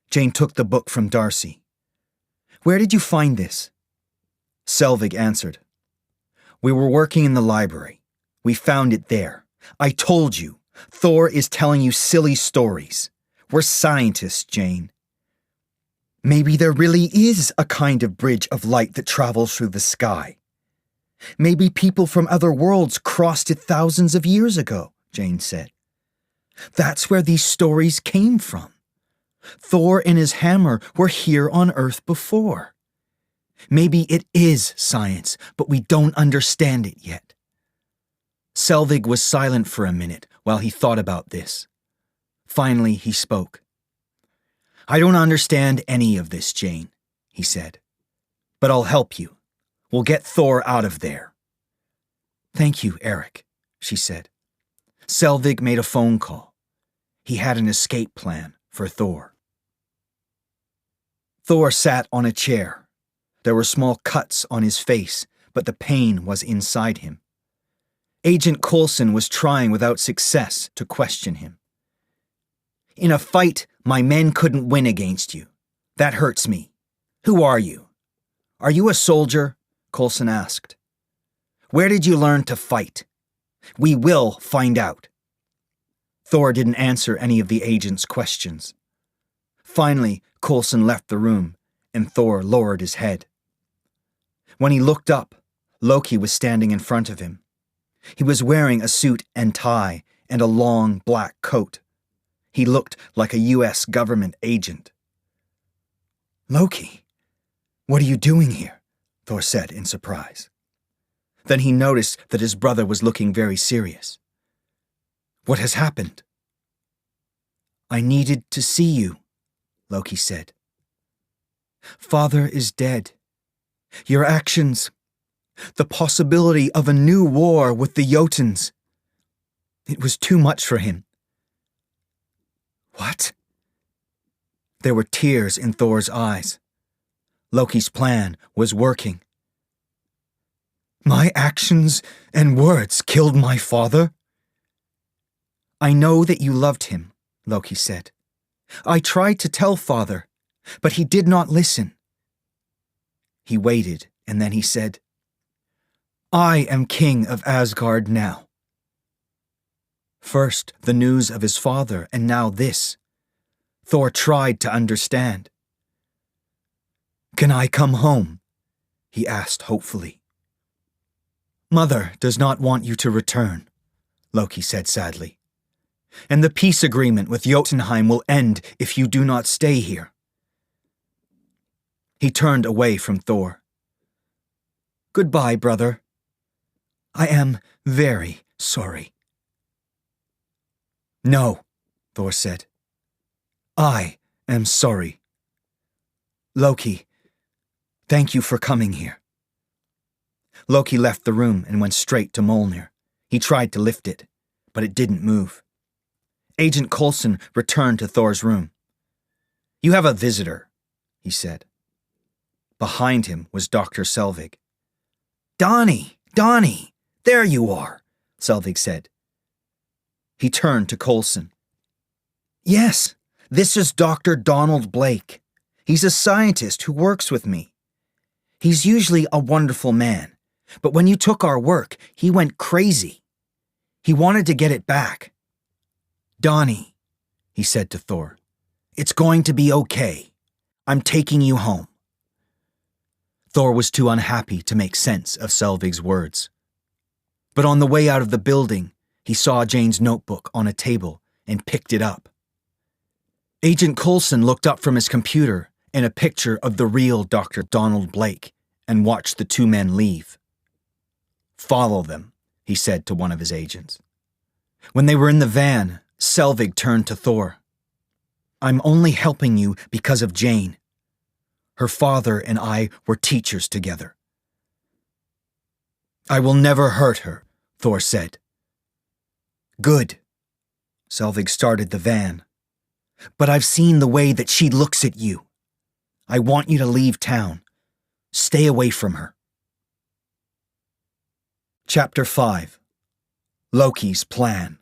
Jane took the book from Darcy. Where did you find this? Selvig answered. We were working in the library. We found it there. I told you, Thor is telling you silly stories. We're scientists, Jane. Maybe there really is a kind of bridge of light that travels through the sky. Maybe people from other worlds crossed it thousands of years ago, Jane said. That's where these stories came from. Thor and his hammer were here on Earth before. Maybe it is science, but we don't understand it yet. Selvig was silent for a minute while he thought about this. Finally, he spoke. I don't understand any of this, Jane, he said. But I'll help you. We'll get Thor out of there. Thank you, Eric, she said. Selvig made a phone call. He had an escape plan for Thor. Thor sat on a chair. There were small cuts on his face, but the pain was inside him. Agent Coulson was trying without success to question him. In a fight, my men couldn't win against you. That hurts me. Who are you? Are you a soldier? Coulson asked. Where did you learn to fight? We will find out. Thor didn't answer any of the agent's questions. Finally, Coulson left the room, and Thor lowered his head. When he looked up, Loki was standing in front of him. He was wearing a suit and tie and a long black coat. He looked like a U.S. government agent. Loki, what are you doing here? Thor said in surprise. Then he noticed that his brother was looking very serious. What has happened? I needed to see you, Loki said. Father is dead. Your actions, the possibility of a new war with the Jotuns. It was too much for him. What? There were tears in Thor's eyes. Loki's plan was working. My actions and words killed my father? I know that you loved him, Loki said. I tried to tell father, but he did not listen. He waited, and then he said, I am king of Asgard now. First, the news of his father, and now this. Thor tried to understand. Can I come home? He asked hopefully. Mother does not want you to return, Loki said sadly. And the peace agreement with Jotunheim will end if you do not stay here. He turned away from Thor. Goodbye, brother. I am very sorry. No, Thor said. I am sorry. Loki, thank you for coming here. Loki left the room and went straight to Mjolnir. He tried to lift it, but it didn't move. Agent Coulson returned to Thor's room. You have a visitor, he said. Behind him was Dr. Selvig. Donnie, there you are, Selvig said. He turned to Coulson. Yes, this is Dr. Donald Blake. He's a scientist who works with me. He's usually a wonderful man, but when you took our work, he went crazy. He wanted to get it back. Donnie, he said to Thor, it's going to be okay. I'm taking you home. Thor was too unhappy to make sense of Selvig's words. But on the way out of the building, he saw Jane's notebook on a table and picked it up. Agent Coulson looked up from his computer in a picture of the real Dr. Donald Blake and watched the two men leave. Follow them, he said to one of his agents. When they were in the van, Selvig turned to Thor. I'm only helping you because of Jane. Her father and I were teachers together. I will never hurt her, Thor said. Good. Selvig started the van. But I've seen the way that she looks at you. I want you to leave town. Stay away from her. Chapter 5. Loki's Plan.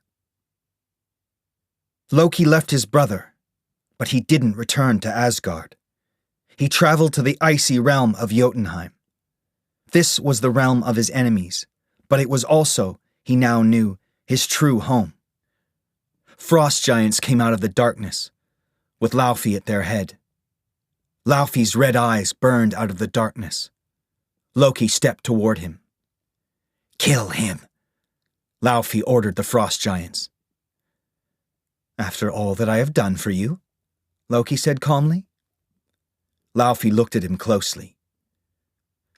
Loki left his brother, but he didn't return to Asgard. He traveled to the icy realm of Jotunheim. This was the realm of his enemies, but it was also, he now knew, his true home. Frost giants came out of the darkness, with Laufey at their head. Laufey's red eyes burned out of the darkness. Loki stepped toward him. Kill him, Laufey ordered the frost giants. After all that I have done for you, Loki said calmly. Laufey looked at him closely.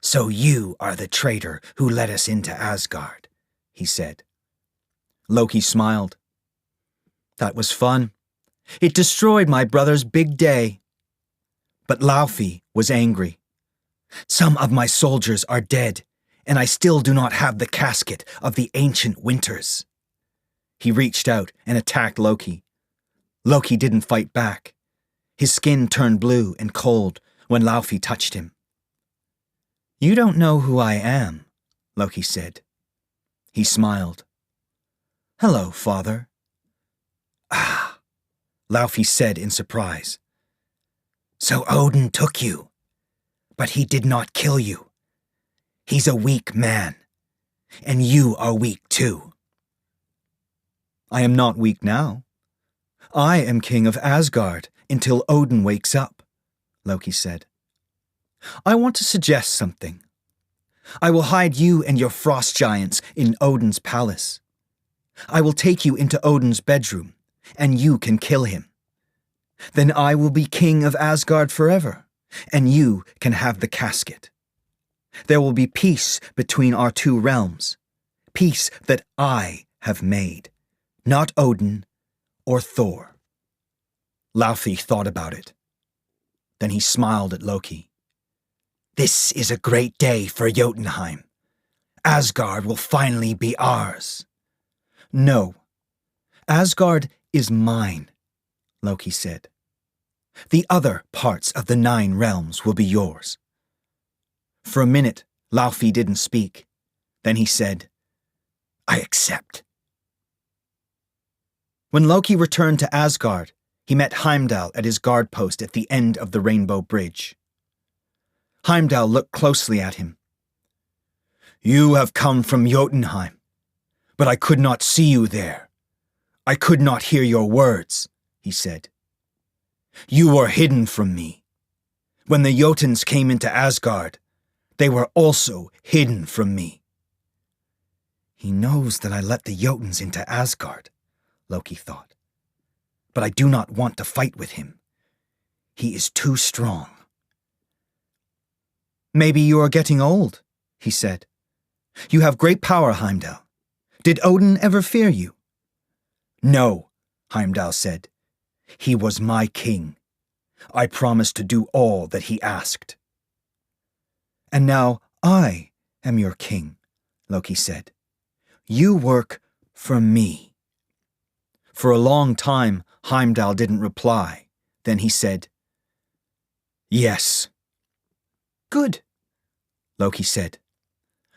So you are the traitor who led us into Asgard, he said. Loki smiled. That was fun. It destroyed my brother's big day. But Laufey was angry. Some of my soldiers are dead, and I still do not have the casket of the ancient winters. He reached out and attacked Loki. Loki didn't fight back. His skin turned blue and cold when Laufey touched him. You don't know who I am, Loki said. He smiled. Hello, father. Ah, Laufey said in surprise. So Odin took you, but he did not kill you. He's a weak man, and you are weak too. I am not weak now. I am king of Asgard until Odin wakes up, Loki said. I want to suggest something. I will hide you and your frost giants in Odin's palace. I will take you into Odin's bedroom, and you can kill him. Then I will be king of Asgard forever, and you can have the casket. There will be peace between our two realms, peace that I have made, not Odin or Thor. Laufey thought about it. Then he smiled at Loki. This is a great day for Jotunheim. Asgard will finally be ours. No, Asgard is mine, Loki said. The other parts of the 9 realms will be yours. For a minute, Laufey didn't speak. Then he said, I accept. When Loki returned to Asgard, he met Heimdall at his guard post at the end of the Rainbow Bridge. Heimdall looked closely at him. You have come from Jotunheim, but I could not see you there. I could not hear your words, he said. You were hidden from me. When the Jotuns came into Asgard, they were also hidden from me. He knows that I let the Jotuns into Asgard, Loki thought. But I do not want to fight with him. He is too strong. Maybe you are getting old, he said. You have great power, Heimdall. Did Odin ever fear you? No, Heimdall said. He was my king. I promised to do all that he asked. And now I am your king, Loki said. You work for me. For a long time, Heimdall didn't reply. Then he said, Yes. Good, Loki said.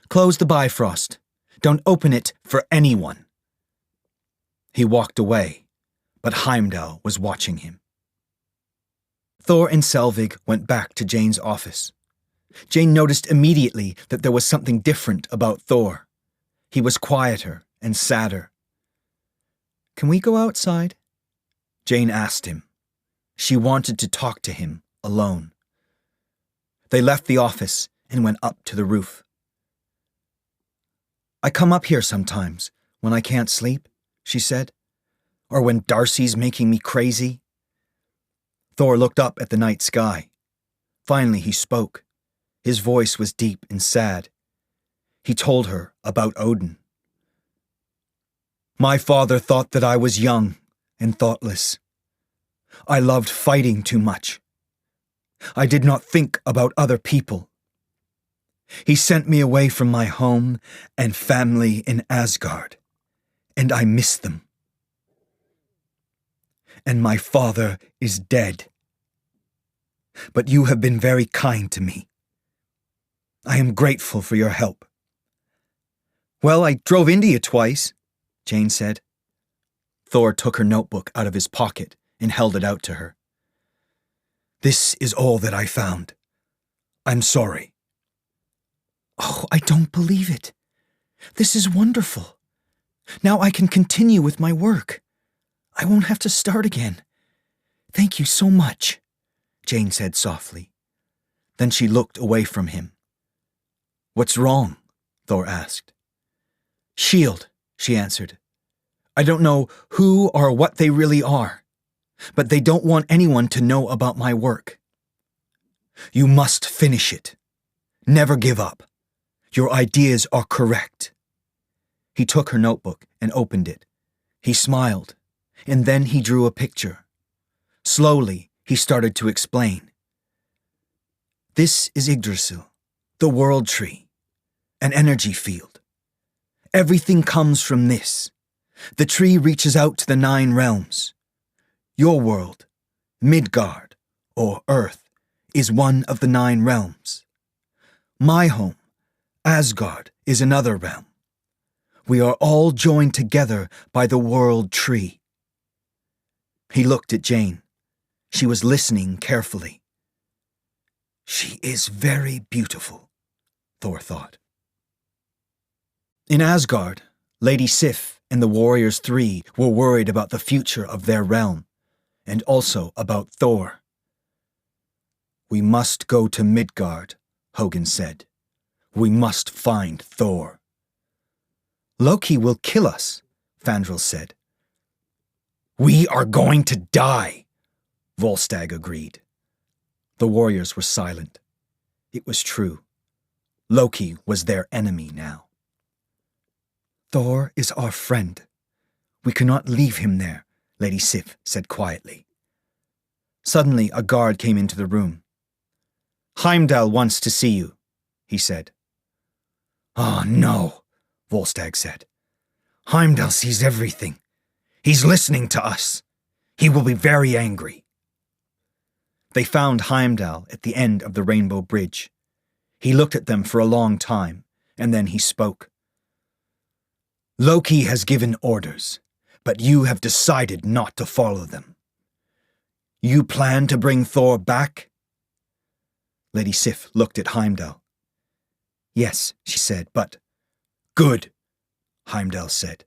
Close the Bifrost. Don't open it for anyone. He walked away, but Heimdall was watching him. Thor and Selvig went back to Jane's office. Jane noticed immediately that there was something different about Thor. He was quieter and sadder. Can we go outside? Jane asked him. She wanted to talk to him alone. They left the office and went up to the roof. I come up here sometimes when I can't sleep, she said, or when Darcy's making me crazy. Thor looked up at the night sky. Finally he spoke. His voice was deep and sad. He told her about Odin. My father thought that I was young and thoughtless. I loved fighting too much. I did not think about other people. He sent me away from my home and family in Asgard, and I miss them. And my father is dead. But you have been very kind to me. I am grateful for your help. Well, I drove into you twice, Jane said. Thor took her notebook out of his pocket and held it out to her. This is all that I found. I'm sorry. Oh, I don't believe it. This is wonderful. Now I can continue with my work. I won't have to start again. Thank you so much, Jane said softly. Then she looked away from him. What's wrong? Thor asked. Shield, she answered. I don't know who or what they really are, but they don't want anyone to know about my work. You must finish it. Never give up. Your ideas are correct. He took her notebook and opened it. He smiled, and then he drew a picture. Slowly, he started to explain. This is Yggdrasil, the world tree, an energy field. Everything comes from this. The tree reaches out to the 9 realms. Your world, Midgard, or Earth, is one of the 9 realms. My home, Asgard, is another realm. We are all joined together by the world tree. He looked at Jane. She was listening carefully. She is very beautiful, Thor thought. In Asgard, Lady Sif and the Warriors 3 were worried about the future of their realm, and also about Thor. We must go to Midgard, Hogun said. We must find Thor. Loki will kill us, Fandral said. We are going to die, Volstagg agreed. The warriors were silent. It was true. Loki was their enemy now. Thor is our friend. We cannot leave him there, Lady Sif said quietly. Suddenly, a guard came into the room. Heimdall wants to see you, he said. Oh, no, Volstagg said. Heimdall sees everything. He's listening to us. He will be very angry. They found Heimdall at the end of the Rainbow Bridge. He looked at them for a long time, and then he spoke. Loki has given orders, but you have decided not to follow them. You plan to bring Thor back? Lady Sif looked at Heimdall. Yes, she said, but... Good, Heimdall said.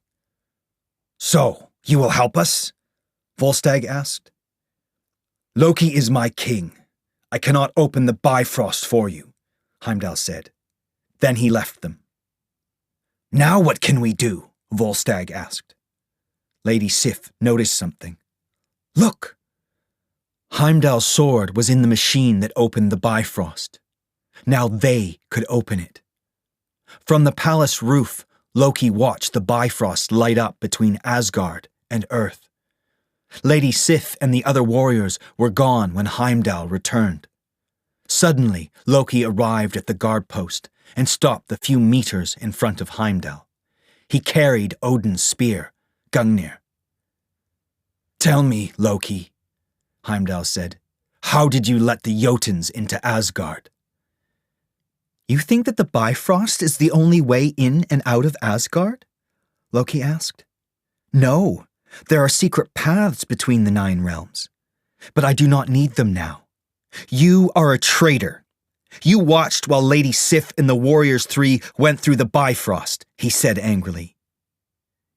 So, you will help us? Volstagg asked. Loki is my king. I cannot open the Bifrost for you, Heimdall said. Then he left them. Now what can we do? Volstagg asked. Lady Sif noticed something. Look! Heimdall's sword was in the machine that opened the Bifrost. Now they could open it. From the palace roof, Loki watched the Bifrost light up between Asgard and Earth. Lady Sif and the other warriors were gone when Heimdall returned. Suddenly, Loki arrived at the guard post and stopped a few meters in front of Heimdall. He carried Odin's spear, Gungnir. Tell me, Loki, Heimdall said, how did you let the Jotuns into Asgard? You think that the Bifrost is the only way in and out of Asgard? Loki asked. No, there are secret paths between the 9 realms. But I do not need them now. You are a traitor. You watched while Lady Sif and the Warriors 3 went through the Bifrost, he said angrily.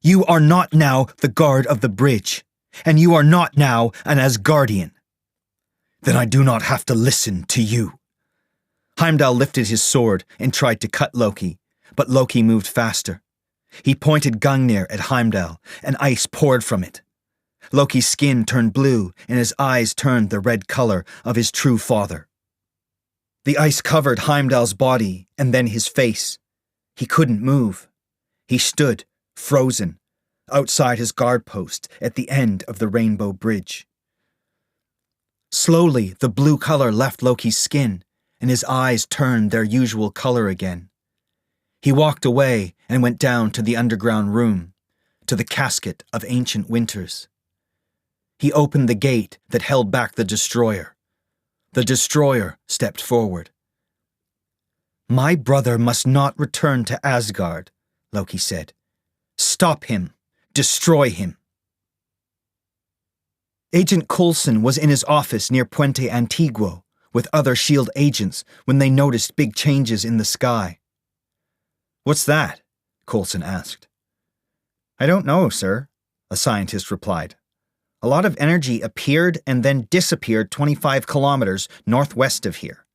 You are not now the guard of the bridge, and you are not now an Asgardian. Then I do not have to listen to you. Heimdall lifted his sword and tried to cut Loki, but Loki moved faster. He pointed Gungnir at Heimdall, and ice poured from it. Loki's skin turned blue, and his eyes turned the red color of his true father. The ice covered Heimdall's body and then his face. He couldn't move. He stood, frozen, outside his guard post at the end of the Rainbow Bridge. Slowly, the blue color left Loki's skin, and his eyes turned their usual color again. He walked away and went down to the underground room, to the casket of ancient winters. He opened the gate that held back the destroyer. The destroyer stepped forward. My brother must not return to Asgard, Loki said. Stop him. Destroy him. Agent Coulson was in his office near Puente Antiguo with other S.H.I.E.L.D. agents when they noticed big changes in the sky. What's that? Coulson asked. I don't know, sir, a scientist replied. A lot of energy appeared and then disappeared 25 kilometers northwest of here.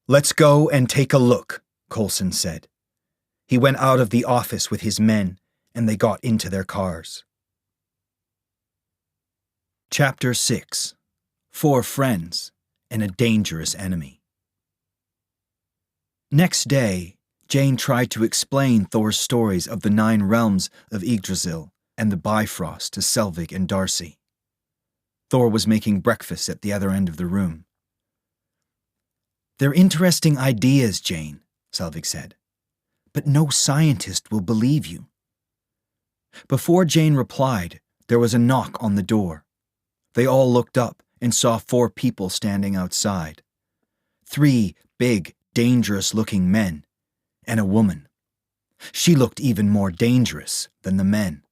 Let's go and take a look, Coulson said. He went out of the office with his men, and they got into their cars. Chapter 6. 4 Friends and a Dangerous Enemy. Next day, Jane tried to explain Thor's stories of the 9 realms of Yggdrasil and the Bifrost to Selvig and Darcy. Thor was making breakfast at the other end of the room. They're interesting ideas, Jane, Selvig said, but no scientist will believe you. Before Jane replied, there was a knock on the door. They all looked up and saw 4 people standing outside. 3 big, dangerous-looking men, and a woman. She looked even more dangerous than the men.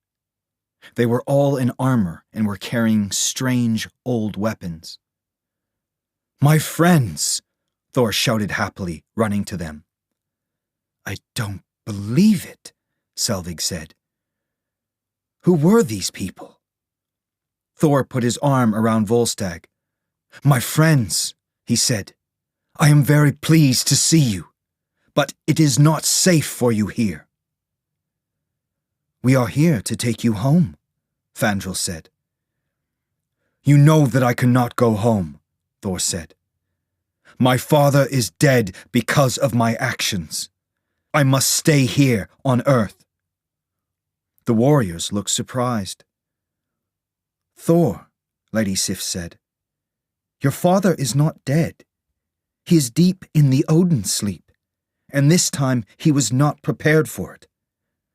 They were all in armor and were carrying strange old weapons. "My friends!" Thor shouted happily, running to them. "I don't believe it," Selvig said. "Who were these people?" Thor put his arm around Volstagg. "My friends," he said, "I am very pleased to see you, but it is not safe for you here." "We are here to take you home," Fandral said. "You know that I cannot go home," Thor said. "My father is dead because of my actions. I must stay here on Earth." The warriors looked surprised. "Thor," Lady Sif said, "your father is not dead. He is deep in the Odin sleep, and this time he was not prepared for it.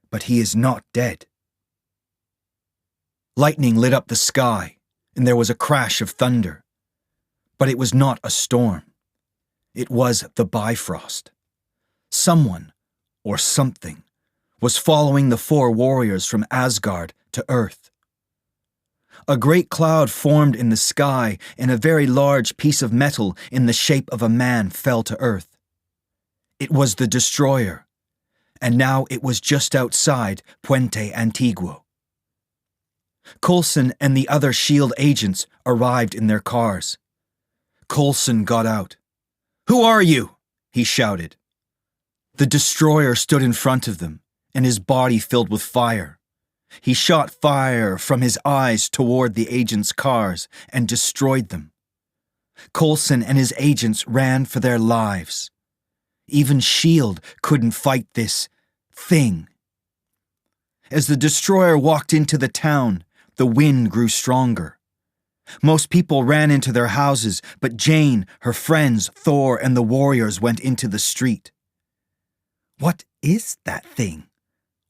But he is not dead." Lightning lit up the sky, and there was a crash of thunder. But it was not a storm. It was the Bifrost. Someone, or something, was following the four warriors from Asgard to Earth. A great cloud formed in the sky, and a very large piece of metal in the shape of a man fell to Earth. It was the destroyer, and now it was just outside Puente Antiguo. Coulson and the other S.H.I.E.L.D. agents arrived in their cars. Coulson got out. "Who are you?" he shouted. The destroyer stood in front of them, and his body filled with fire. He shot fire from his eyes toward the agents' cars and destroyed them. Coulson and his agents ran for their lives. Even S.H.I.E.L.D. couldn't fight this thing. As the destroyer walked into the town, the wind grew stronger. Most people ran into their houses, but Jane, her friends, Thor, and the warriors went into the street. "What is that thing?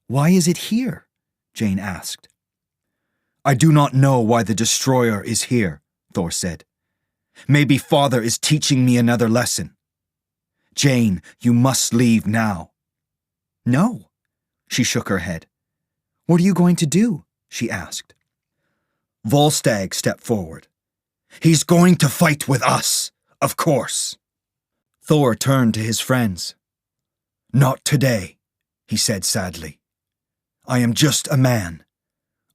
Why is it here?" Jane asked. "I do not know why the destroyer is here," Thor said. "Maybe Father is teaching me another lesson. Jane, you must leave now." "No." She shook her head. "What are you going to do?" she asked. Volstagg stepped forward. "He's going to fight with us, of course." Thor turned to his friends. "Not today," he said sadly. "I am just a man.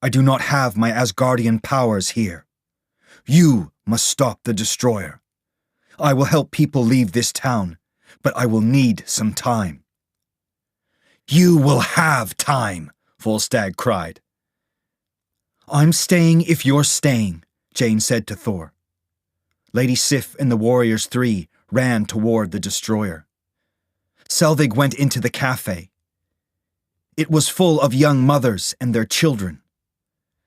I do not have my Asgardian powers here. You must stop the destroyer. I will help people leave this town, but I will need some time." "You will have time," Volstagg cried. "I'm staying if you're staying," Jane said to Thor. Lady Sif and the Warriors 3 ran toward the destroyer. Selvig went into the cafe. It was full of young mothers and their children.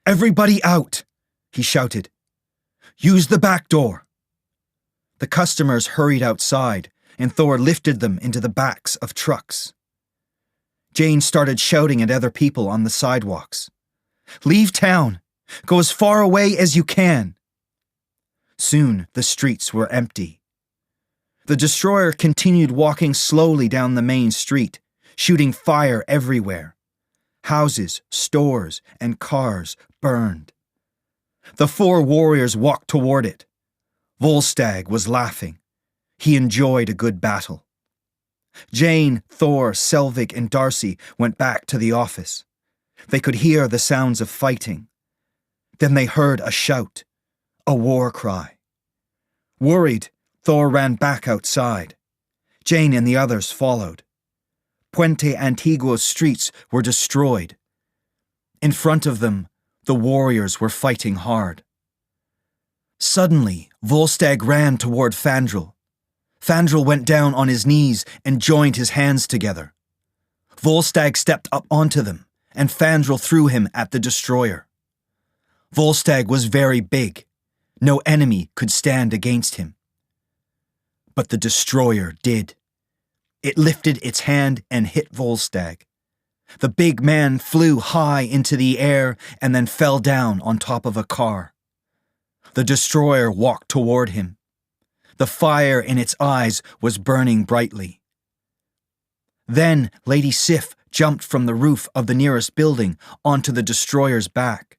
"Everybody out!" he shouted. "Use the back door." The customers hurried outside, and Thor lifted them into the backs of trucks. Jane started shouting at other people on the sidewalks. "Leave town! Go as far away as you can!" Soon the streets were empty. The destroyer continued walking slowly down the main street, shooting fire everywhere. Houses, stores, and cars burned. The four warriors walked toward it. Volstagg was laughing. He enjoyed a good battle. Jane, Thor, Selvig, and Darcy went back to the office. They could hear the sounds of fighting. Then they heard a shout, a war cry. Worried, Thor ran back outside. Jane and the others followed. Puente Antiguo's streets were destroyed. In front of them, the warriors were fighting hard. Suddenly, Volstagg ran toward Fandral. Fandral went down on his knees and joined his hands together. Volstagg stepped up onto them, and Fandral threw him at the destroyer. Volstagg was very big. No enemy could stand against him. But the destroyer did. It lifted its hand and hit Volstagg. The big man flew high into the air and then fell down on top of a car. The destroyer walked toward him. The fire in its eyes was burning brightly. Then Lady Sif jumped from the roof of the nearest building onto the destroyer's back.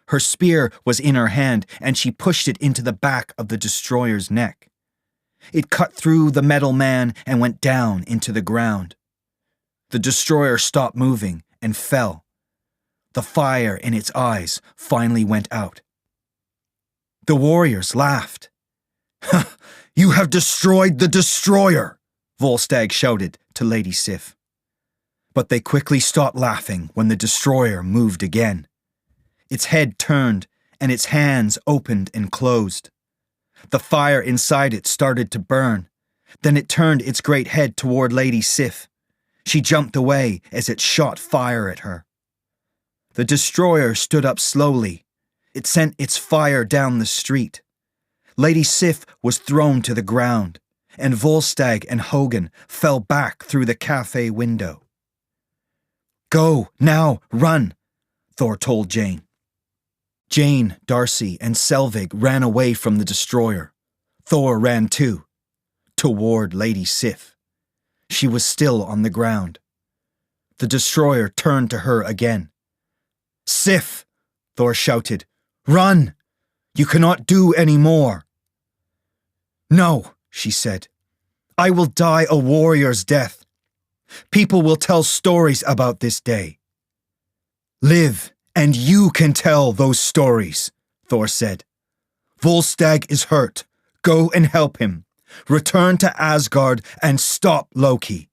Her spear was in her hand, and she pushed it into the back of the destroyer's neck. It cut through the metal man and went down into the ground. The destroyer stopped moving and fell. The fire in its eyes finally went out. The warriors laughed. "You have destroyed the destroyer," Volstagg shouted to Lady Sif. But they quickly stopped laughing when the destroyer moved again. Its head turned, and its hands opened and closed. The fire inside it started to burn. Then it turned its great head toward Lady Sif. She jumped away as it shot fire at her. The destroyer stood up slowly. It sent its fire down the street. Lady Sif was thrown to the ground, and Volstagg and Hogan fell back through the cafe window. "Go, now, run," Thor told Jane. Jane, Darcy, and Selvig ran away from the destroyer. Thor ran too, toward Lady Sif. She was still on the ground. The destroyer turned to her again. "Sif," Thor shouted, "run! You cannot do any more." "No," she said. "I will die a warrior's death. People will tell stories about this day." "Live, and you can tell those stories," Thor said. "Volstagg is hurt. Go and help him. Return to Asgard and stop Loki."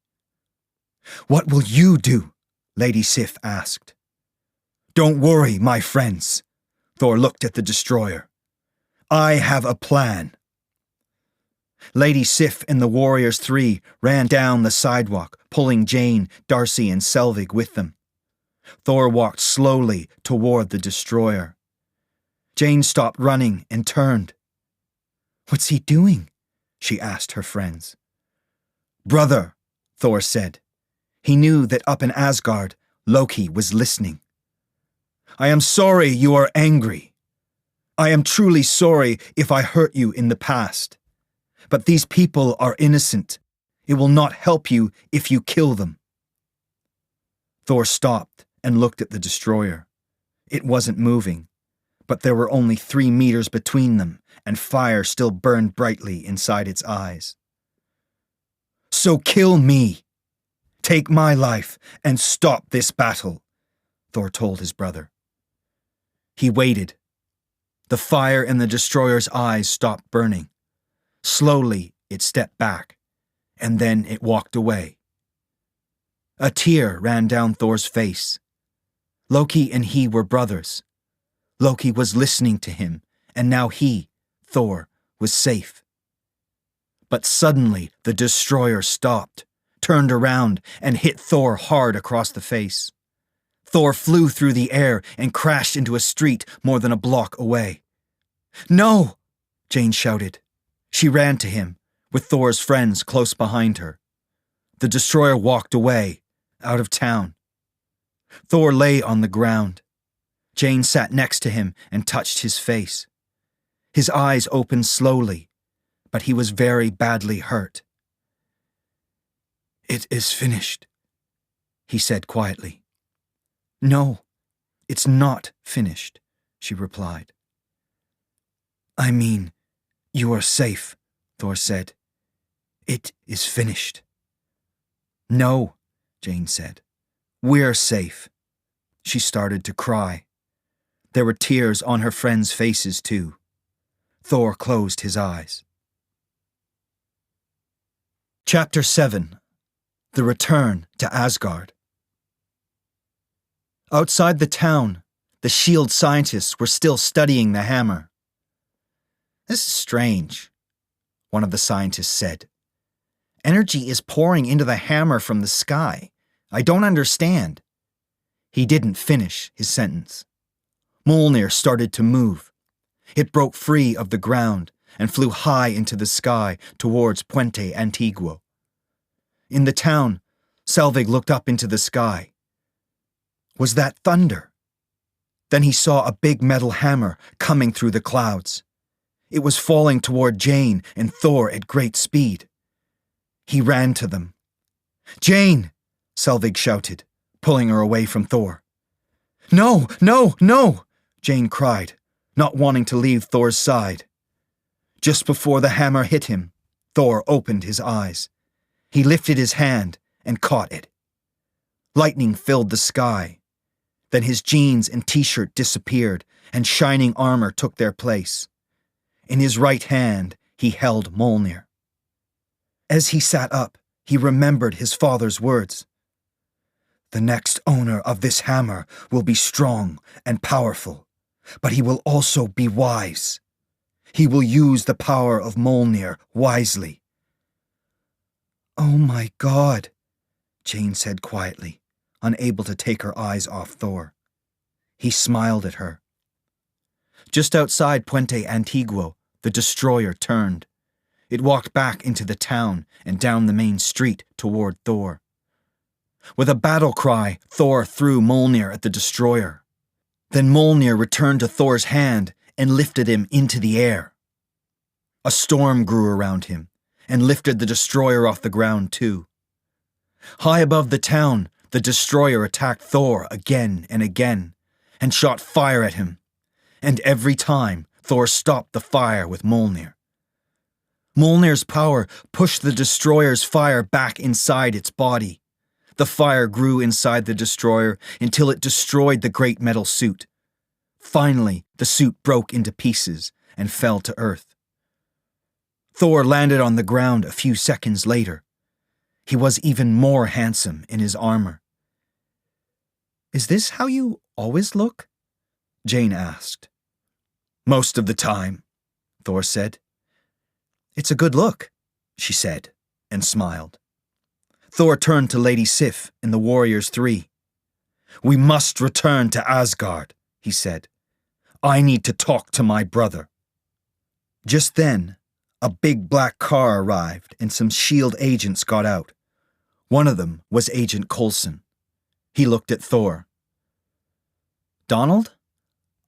"What will you do?" Lady Sif asked. "Don't worry, my friends." Thor looked at the destroyer. "I have a plan." Lady Sif and the Warriors 3 ran down the sidewalk, pulling Jane, Darcy, and Selvig with them. Thor walked slowly toward the destroyer. Jane stopped running and turned. "What's he doing?" she asked her friends. "Brother," Thor said. He knew that up in Asgard, Loki was listening. "I am sorry you are angry. I am truly sorry if I hurt you in the past. But these people are innocent. It will not help you if you kill them." Thor stopped and looked at the destroyer. It wasn't moving, but there were only 3 meters between them, and fire still burned brightly inside its eyes. "So kill me. Take my life and stop this battle," Thor told his brother. He waited. The fire in the destroyer's eyes stopped burning. Slowly, it stepped back, and then it walked away. A tear ran down Thor's face. Loki and he were brothers. Loki was listening to him, and now he, Thor, was safe. But suddenly, the destroyer stopped, turned around, and hit Thor hard across the face. Thor flew through the air and crashed into a street more than a block away. "No!" Jane shouted. She ran to him, with Thor's friends close behind her. The destroyer walked away, out of town. Thor lay on the ground. Jane sat next to him and touched his face. His eyes opened slowly, but he was very badly hurt. "It is finished," he said quietly. "No, it's not finished," she replied. "I mean, you are safe," Thor said. "It is finished." "No," Jane said. "We're safe." She started to cry. There were tears on her friends' faces, too. Thor closed his eyes. Chapter 7. The Return to Asgard. Outside the town, the S.H.I.E.L.D. scientists were still studying the hammer. "This is strange," one of the scientists said. "Energy is pouring into the hammer from the sky. I don't understand." He didn't finish his sentence. Mjolnir started to move. It broke free of the ground and flew high into the sky towards Puente Antiguo. In the town, Selvig looked up into the sky. Was that thunder? Then he saw a big metal hammer coming through the clouds. It was falling toward Jane and Thor at great speed. He ran to them. "Jane!" Selvig shouted, pulling her away from Thor. No, no, no, Jane cried, not wanting to leave Thor's side. Just before the hammer hit him, Thor opened his eyes. He lifted his hand and caught it. Lightning filled the sky. Then his jeans and t-shirt disappeared, and shining armor took their place. In his right hand, he held Mjolnir. As he sat up, he remembered his father's words. The next owner of this hammer will be strong and powerful, but he will also be wise. He will use the power of Mjolnir wisely. Oh my God, Jane said quietly, unable to take her eyes off Thor. He smiled at her. Just outside Puente Antiguo, the destroyer turned. It walked back into the town and down the main street toward Thor. With a battle cry, Thor threw Mjolnir at the destroyer. Then Mjolnir returned to Thor's hand and lifted him into the air. A storm grew around him and lifted the destroyer off the ground too. High above the town, the destroyer attacked Thor again and again and shot fire at him. And every time, Thor stopped the fire with Mjolnir. Mjolnir's power pushed the destroyer's fire back inside its body. The fire grew inside the destroyer until it destroyed the great metal suit. Finally, the suit broke into pieces and fell to earth. Thor landed on the ground a few seconds later. He was even more handsome in his armor. Is this how you always look? Jane asked. Most of the time, Thor said. It's a good look, she said, and smiled. Thor turned to Lady Sif and the Warriors 3. We must return to Asgard, he said. I need to talk to my brother. Just then, a big black car arrived and some S.H.I.E.L.D. agents got out. One of them was Agent Coulson. He looked at Thor. Donald,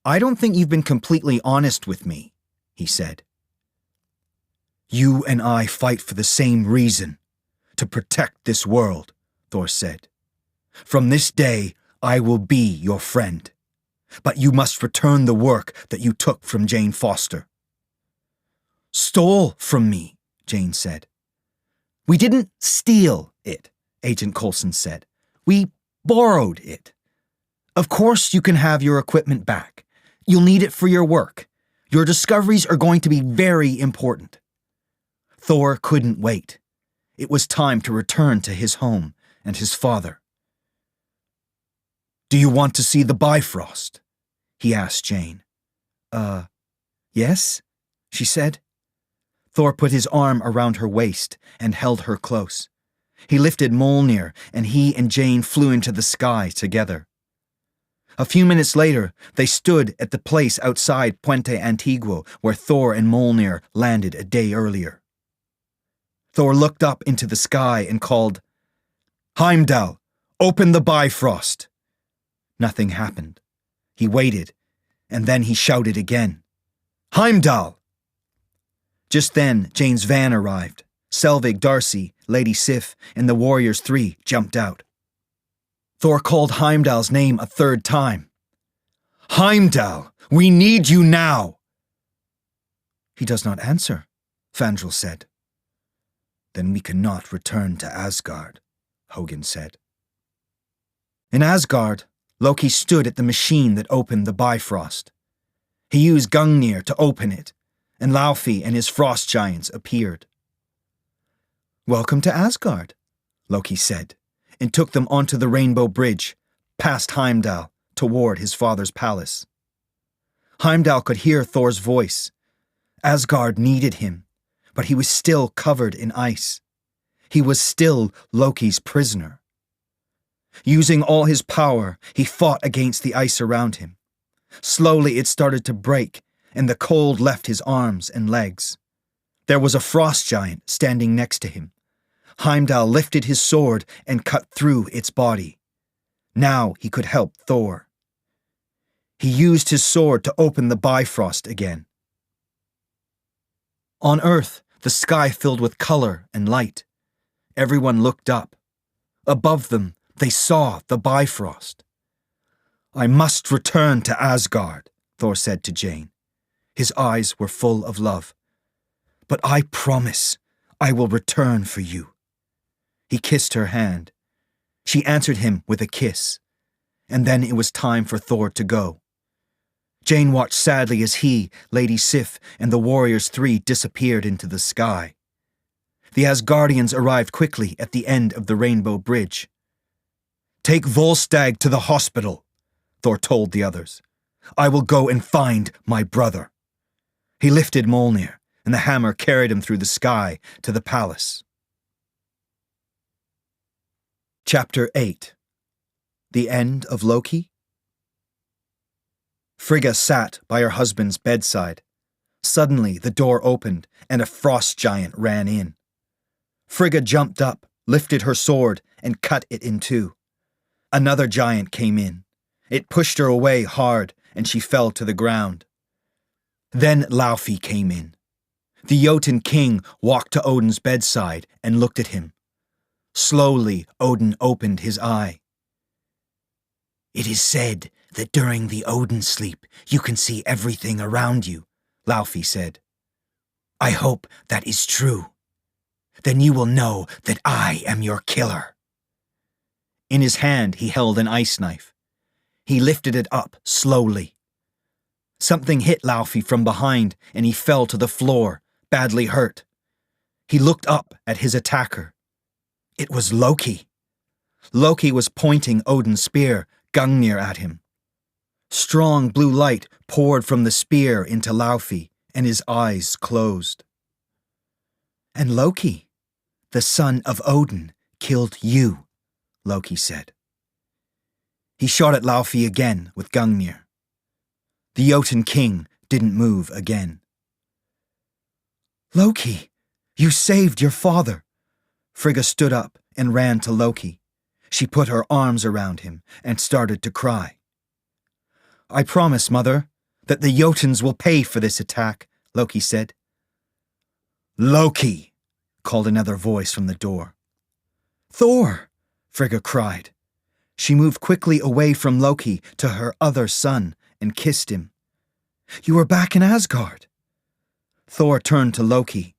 I don't think you've been completely honest with me, he said. You and I fight for the same reason, to protect this world, Thor said. From this day, I will be your friend. But you must return the work that you took from Jane Foster. Stole from me, Jane said. We didn't steal it, Agent Coulson said. We borrowed it. Of course you can have your equipment back. You'll need it for your work. Your discoveries are going to be very important. Thor couldn't wait. It was time to return to his home and his father. Do you want to see the Bifrost? He asked Jane. Yes, she said. Thor put his arm around her waist and held her close. He lifted Mjolnir, and he and Jane flew into the sky together. A few minutes later, they stood at the place outside Puente Antiguo where Thor and Mjolnir landed a day earlier. Thor looked up into the sky and called, Heimdall, open the Bifrost. Nothing happened. He waited, and then he shouted again, Heimdall! Just then, Jane's van arrived. Selvig, Darcy, Lady Sif, and the Warriors 3 jumped out. Thor called Heimdall's name a third time. Heimdall, we need you now! He does not answer, Fandral said. Then we cannot return to Asgard, Hogun said. In Asgard, Loki stood at the machine that opened the Bifrost. He used Gungnir to open it, and Laufey and his frost giants appeared. Welcome to Asgard, Loki said, and took them onto the Rainbow Bridge, past Heimdall, toward his father's palace. Heimdall could hear Thor's voice. Asgard needed him, but he was still covered in ice. He was still Loki's prisoner. Using all his power, he fought against the ice around him. Slowly it started to break, and the cold left his arms and legs. There was a frost giant standing next to him. Heimdall lifted his sword and cut through its body. Now he could help Thor. He used his sword to open the Bifrost again. On Earth, the sky filled with color and light. Everyone looked up. Above them, They saw the Bifrost. "I must return to Asgard," Thor said to Jane. His eyes were full of love. "But I promise I will return for you." He kissed her hand. She answered him with a kiss, and then it was time for Thor to go. Jane watched sadly as he, Lady Sif, and the warriors 3 disappeared into the sky. The Asgardians arrived quickly at the end of the Rainbow Bridge. "Take Volstagg to the hospital," Thor told the others. "I will go and find my brother." He lifted Mjolnir, and the hammer carried him through the sky to the palace. Chapter 8. The End of Loki? Frigga sat by her husband's bedside. Suddenly the door opened, and a frost giant ran in. Frigga jumped up, lifted her sword, and cut it in two. Another giant came in. It pushed her away hard, and she fell to the ground. Then Laufey came in. The Jotun king walked to Odin's bedside and looked at him. Slowly, Odin opened his eye. "It is said that during the Odin sleep you can see everything around you," Laufey said. "I hope that is true. Then you will know that I am your killer." In his hand he held an ice knife. He lifted it up slowly. Something hit Laufey from behind, and he fell to the floor, badly hurt. He looked up at his attacker. It was Loki. Loki was pointing Odin's spear, Gungnir, at him. Strong blue light poured from the spear into Laufey, and his eyes closed. "And Loki, the son of Odin, killed you," Loki said. He shot at Laufey again with Gungnir. The Jotun king didn't move again. "Loki, you saved your father." Frigga stood up and ran to Loki. She put her arms around him and started to cry. "I promise, Mother, that the Jotuns will pay for this attack," Loki said. "Loki!" called another voice from the door. "Thor!" Frigga cried. She moved quickly away from Loki to her other son and kissed him. "You are back in Asgard." Thor turned to Loki.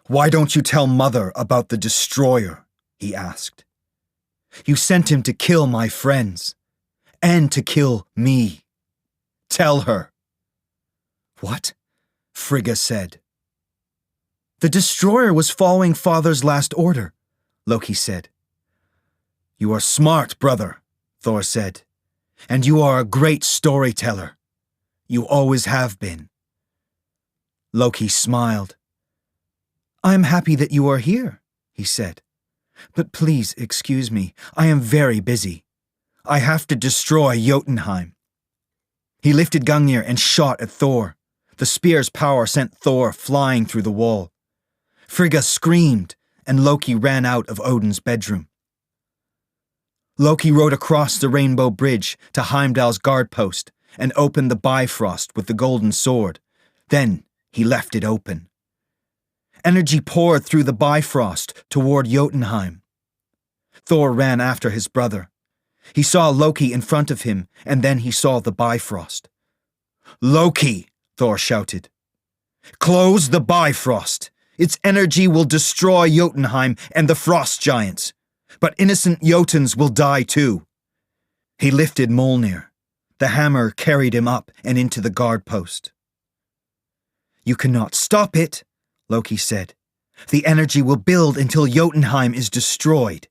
"Why don't you tell Mother about the Destroyer?" he asked. "You sent him to kill my friends, and to kill me. Tell her." "What?" Frigga said. "The Destroyer was following Father's last order," Loki said. "You are smart, brother," Thor said, "and you are a great storyteller. You always have been." Loki smiled. "I am happy that you are here," he said. "But please excuse me, I am very busy. I have to destroy Jotunheim." He lifted Gungnir and shot at Thor. The spear's power sent Thor flying through the wall. Frigga screamed, and Loki ran out of Odin's bedroom. Loki rode across the Rainbow Bridge to Heimdall's guard post and opened the Bifrost with the golden sword. Then he left it open. Energy poured through the Bifrost toward Jotunheim. Thor ran after his brother. He saw Loki in front of him, and then he saw the Bifrost. "Loki!" Thor shouted. "Close the Bifrost! Its energy will destroy Jotunheim and the frost giants, but innocent Jotuns will die too." He lifted Mjolnir. The hammer carried him up and into the guard post. "You cannot stop it," Loki said. "The energy will build until Jotunheim is destroyed."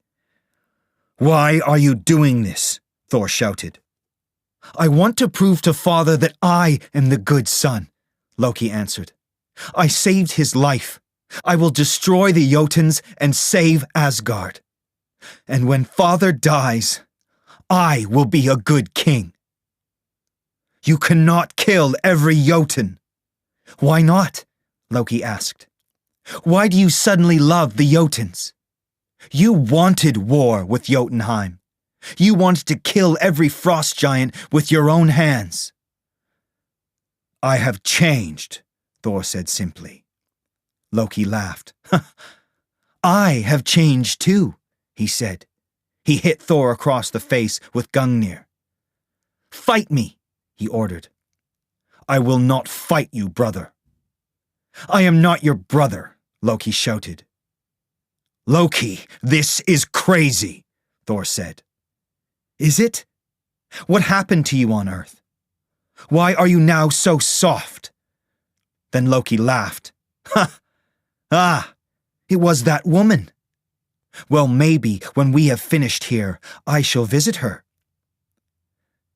"Why are you doing this?" Thor shouted. "I want to prove to Father that I am the good son," Loki answered. "I saved his life. I will destroy the Jotuns and save Asgard. And when Father dies, I will be a good king." "You cannot kill every Jotun." "Why not?" Loki asked. "Why do you suddenly love the Jotuns? You wanted war with Jotunheim. You wanted to kill every frost giant with your own hands." "I have changed," Thor said simply. Loki laughed. "I have changed too," he said. He hit Thor across the face with Gungnir. "Fight me," he ordered. "I will not fight you, brother." "I am not your brother," Loki shouted. "Loki, this is crazy," Thor said. "Is it? What happened to you on Earth? Why are you now so soft?" Then Loki laughed. "Ha! Ah, it was that woman. Well, maybe when we have finished here, I shall visit her."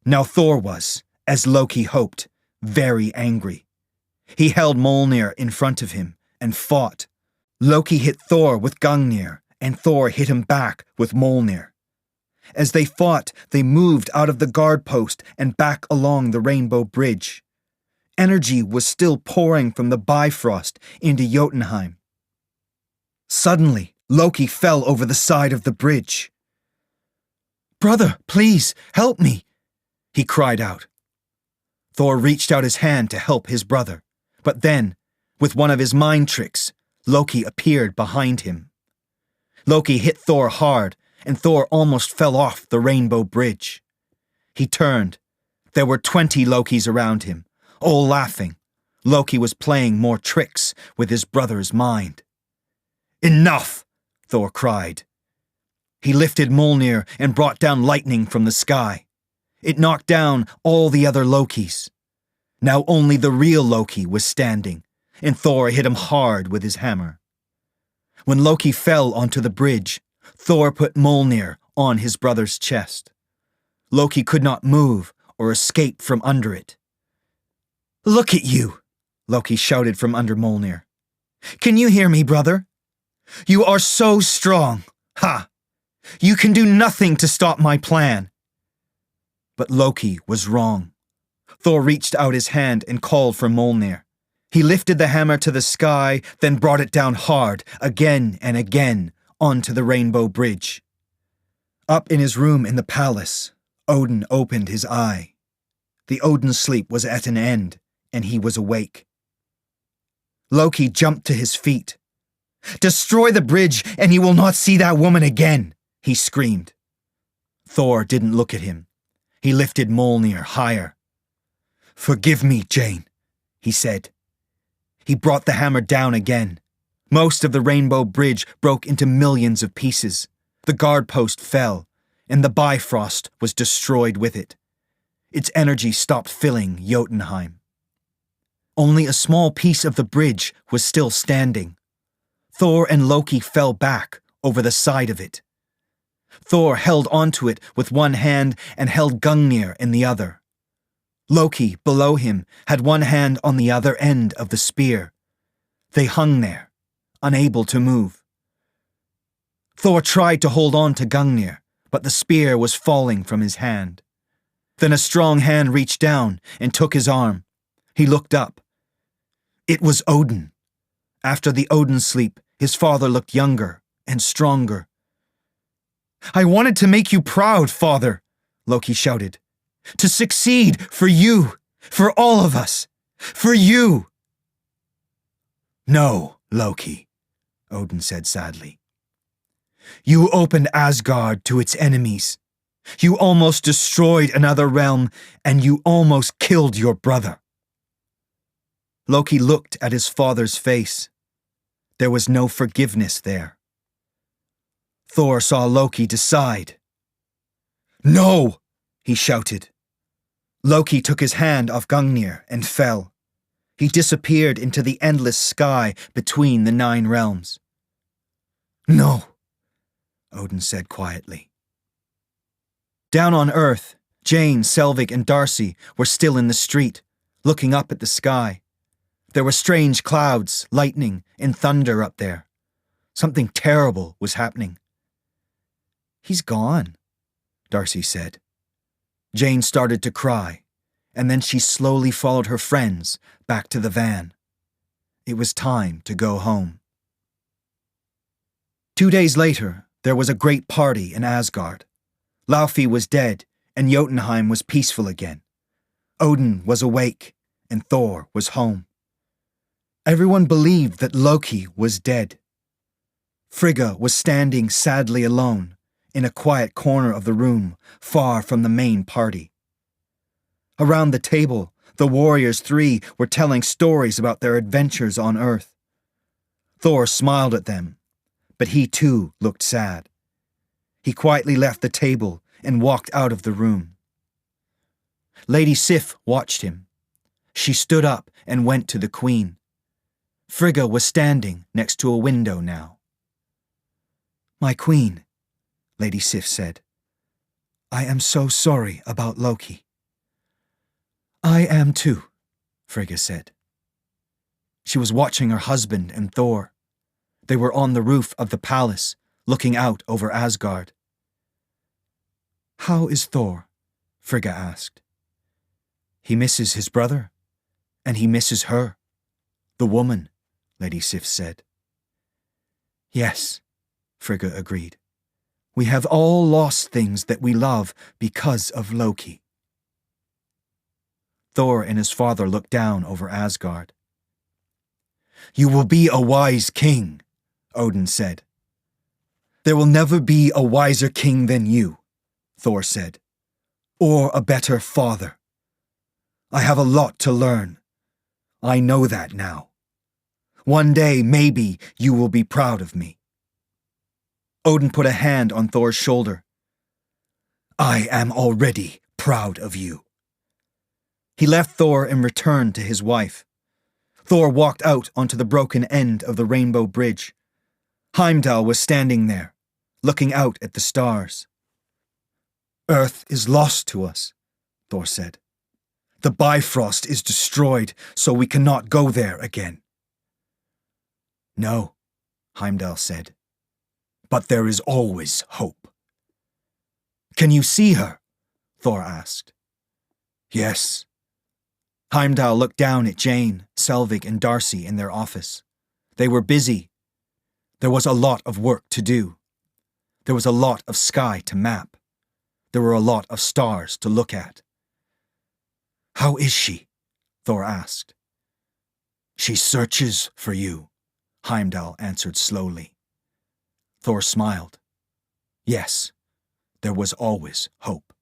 Now Thor was, as Loki hoped, very angry. He held Mjolnir in front of him and fought. Loki hit Thor with Gungnir, and Thor hit him back with Mjolnir. As they fought, they moved out of the guard post and back along the Rainbow Bridge. Energy was still pouring from the Bifrost into Jotunheim. Suddenly, Loki fell over the side of the bridge. "Brother, please, help me," he cried out. Thor reached out his hand to help his brother, but then, with one of his mind tricks, Loki appeared behind him. Loki hit Thor hard, and Thor almost fell off the Rainbow Bridge. He turned. There were 20 Lokis around him, all laughing. Loki was playing more tricks with his brother's mind. "Enough!" Thor cried. He lifted Mjolnir and brought down lightning from the sky. It knocked down all the other Lokis. Now only the real Loki was standing, and Thor hit him hard with his hammer. When Loki fell onto the bridge, Thor put Mjolnir on his brother's chest. Loki could not move or escape from under it. "Look at you!" Loki shouted from under Mjolnir. "Can you hear me, brother? You are so strong! Ha! You can do nothing to stop my plan." But Loki was wrong. Thor reached out his hand and called for Mjolnir. He lifted the hammer to the sky, then brought it down hard, again and again, onto the Rainbow Bridge. Up in his room in the palace, Odin opened his eye. The Odin sleep was at an end, and he was awake. Loki jumped to his feet. "Destroy the bridge, and you will not see that woman again," he screamed. Thor didn't look at him. He lifted Mjolnir higher. "Forgive me, Jane," he said. He brought the hammer down again. Most of the Rainbow Bridge broke into millions of pieces. The guard post fell, and the Bifrost was destroyed with it. Its energy stopped filling Jotunheim. Only a small piece of the bridge was still standing. Thor and Loki fell back over the side of it. Thor held onto it with one hand and held Gungnir in the other. Loki, below him, had one hand on the other end of the spear. They hung there, unable to move. Thor tried to hold on to Gungnir, but the spear was falling from his hand. Then a strong hand reached down and took his arm. He looked up. It was Odin. After the Odin sleep, his father looked younger and stronger. "I wanted to make you proud, father," Loki shouted. "To succeed for you, for all of us, for you." "No, Loki," Odin said sadly. "You opened Asgard to its enemies. You almost destroyed another realm, and you almost killed your brother." Loki looked at his father's face. There was no forgiveness there. Thor saw Loki decide. "No!" he shouted. Loki took his hand off Gungnir and fell. He disappeared into the endless sky between the 9 realms. "No," Odin said quietly. Down on Earth, Jane, Selvig, and Darcy were still in the street, looking up at the sky. There were strange clouds, lightning, and thunder up there. Something terrible was happening. "He's gone," Darcy said. Jane started to cry, and then she slowly followed her friends back to the van. It was time to go home. 2 days later, there was a great party in Asgard. Laufey was dead, and Jotunheim was peaceful again. Odin was awake, and Thor was home. Everyone believed that Loki was dead. Frigga was standing sadly alone, in a quiet corner of the room, far from the main party. Around the table, the warriors three were telling stories about their adventures on Earth. Thor smiled at them, but he too looked sad. He quietly left the table and walked out of the room. Lady Sif watched him. She stood up and went to the Queen. Frigga was standing next to a window now. "My Queen," Lady Sif said, "I am so sorry about Loki." "I am too," Frigga said. She was watching her husband and Thor. They were on the roof of the palace, looking out over Asgard. "How is Thor?" Frigga asked. "He misses his brother, and he misses her, the woman," Lady Sif said. "Yes," Frigga agreed. "We have all lost things that we love because of Loki." Thor and his father looked down over Asgard. "You will be a wise king," Odin said. "There will never be a wiser king than you," Thor said, "or a better father. I have a lot to learn. I know that now. One day, maybe, you will be proud of me." Odin put a hand on Thor's shoulder. "I am already proud of you." He left Thor and returned to his wife. Thor walked out onto the broken end of the Rainbow Bridge. Heimdall was standing there, looking out at the stars. "Earth is lost to us," Thor said. "The Bifrost is destroyed, so we cannot go there again." "No," Heimdall said, "but there is always hope." "Can you see her?" Thor asked. "Yes." Heimdall looked down at Jane, Selvig, and Darcy in their office. They were busy. There was a lot of work to do. There was a lot of sky to map. There were a lot of stars to look at. "How is she?" Thor asked. "She searches for you," Heimdall answered slowly. Thor smiled. Yes, there was always hope.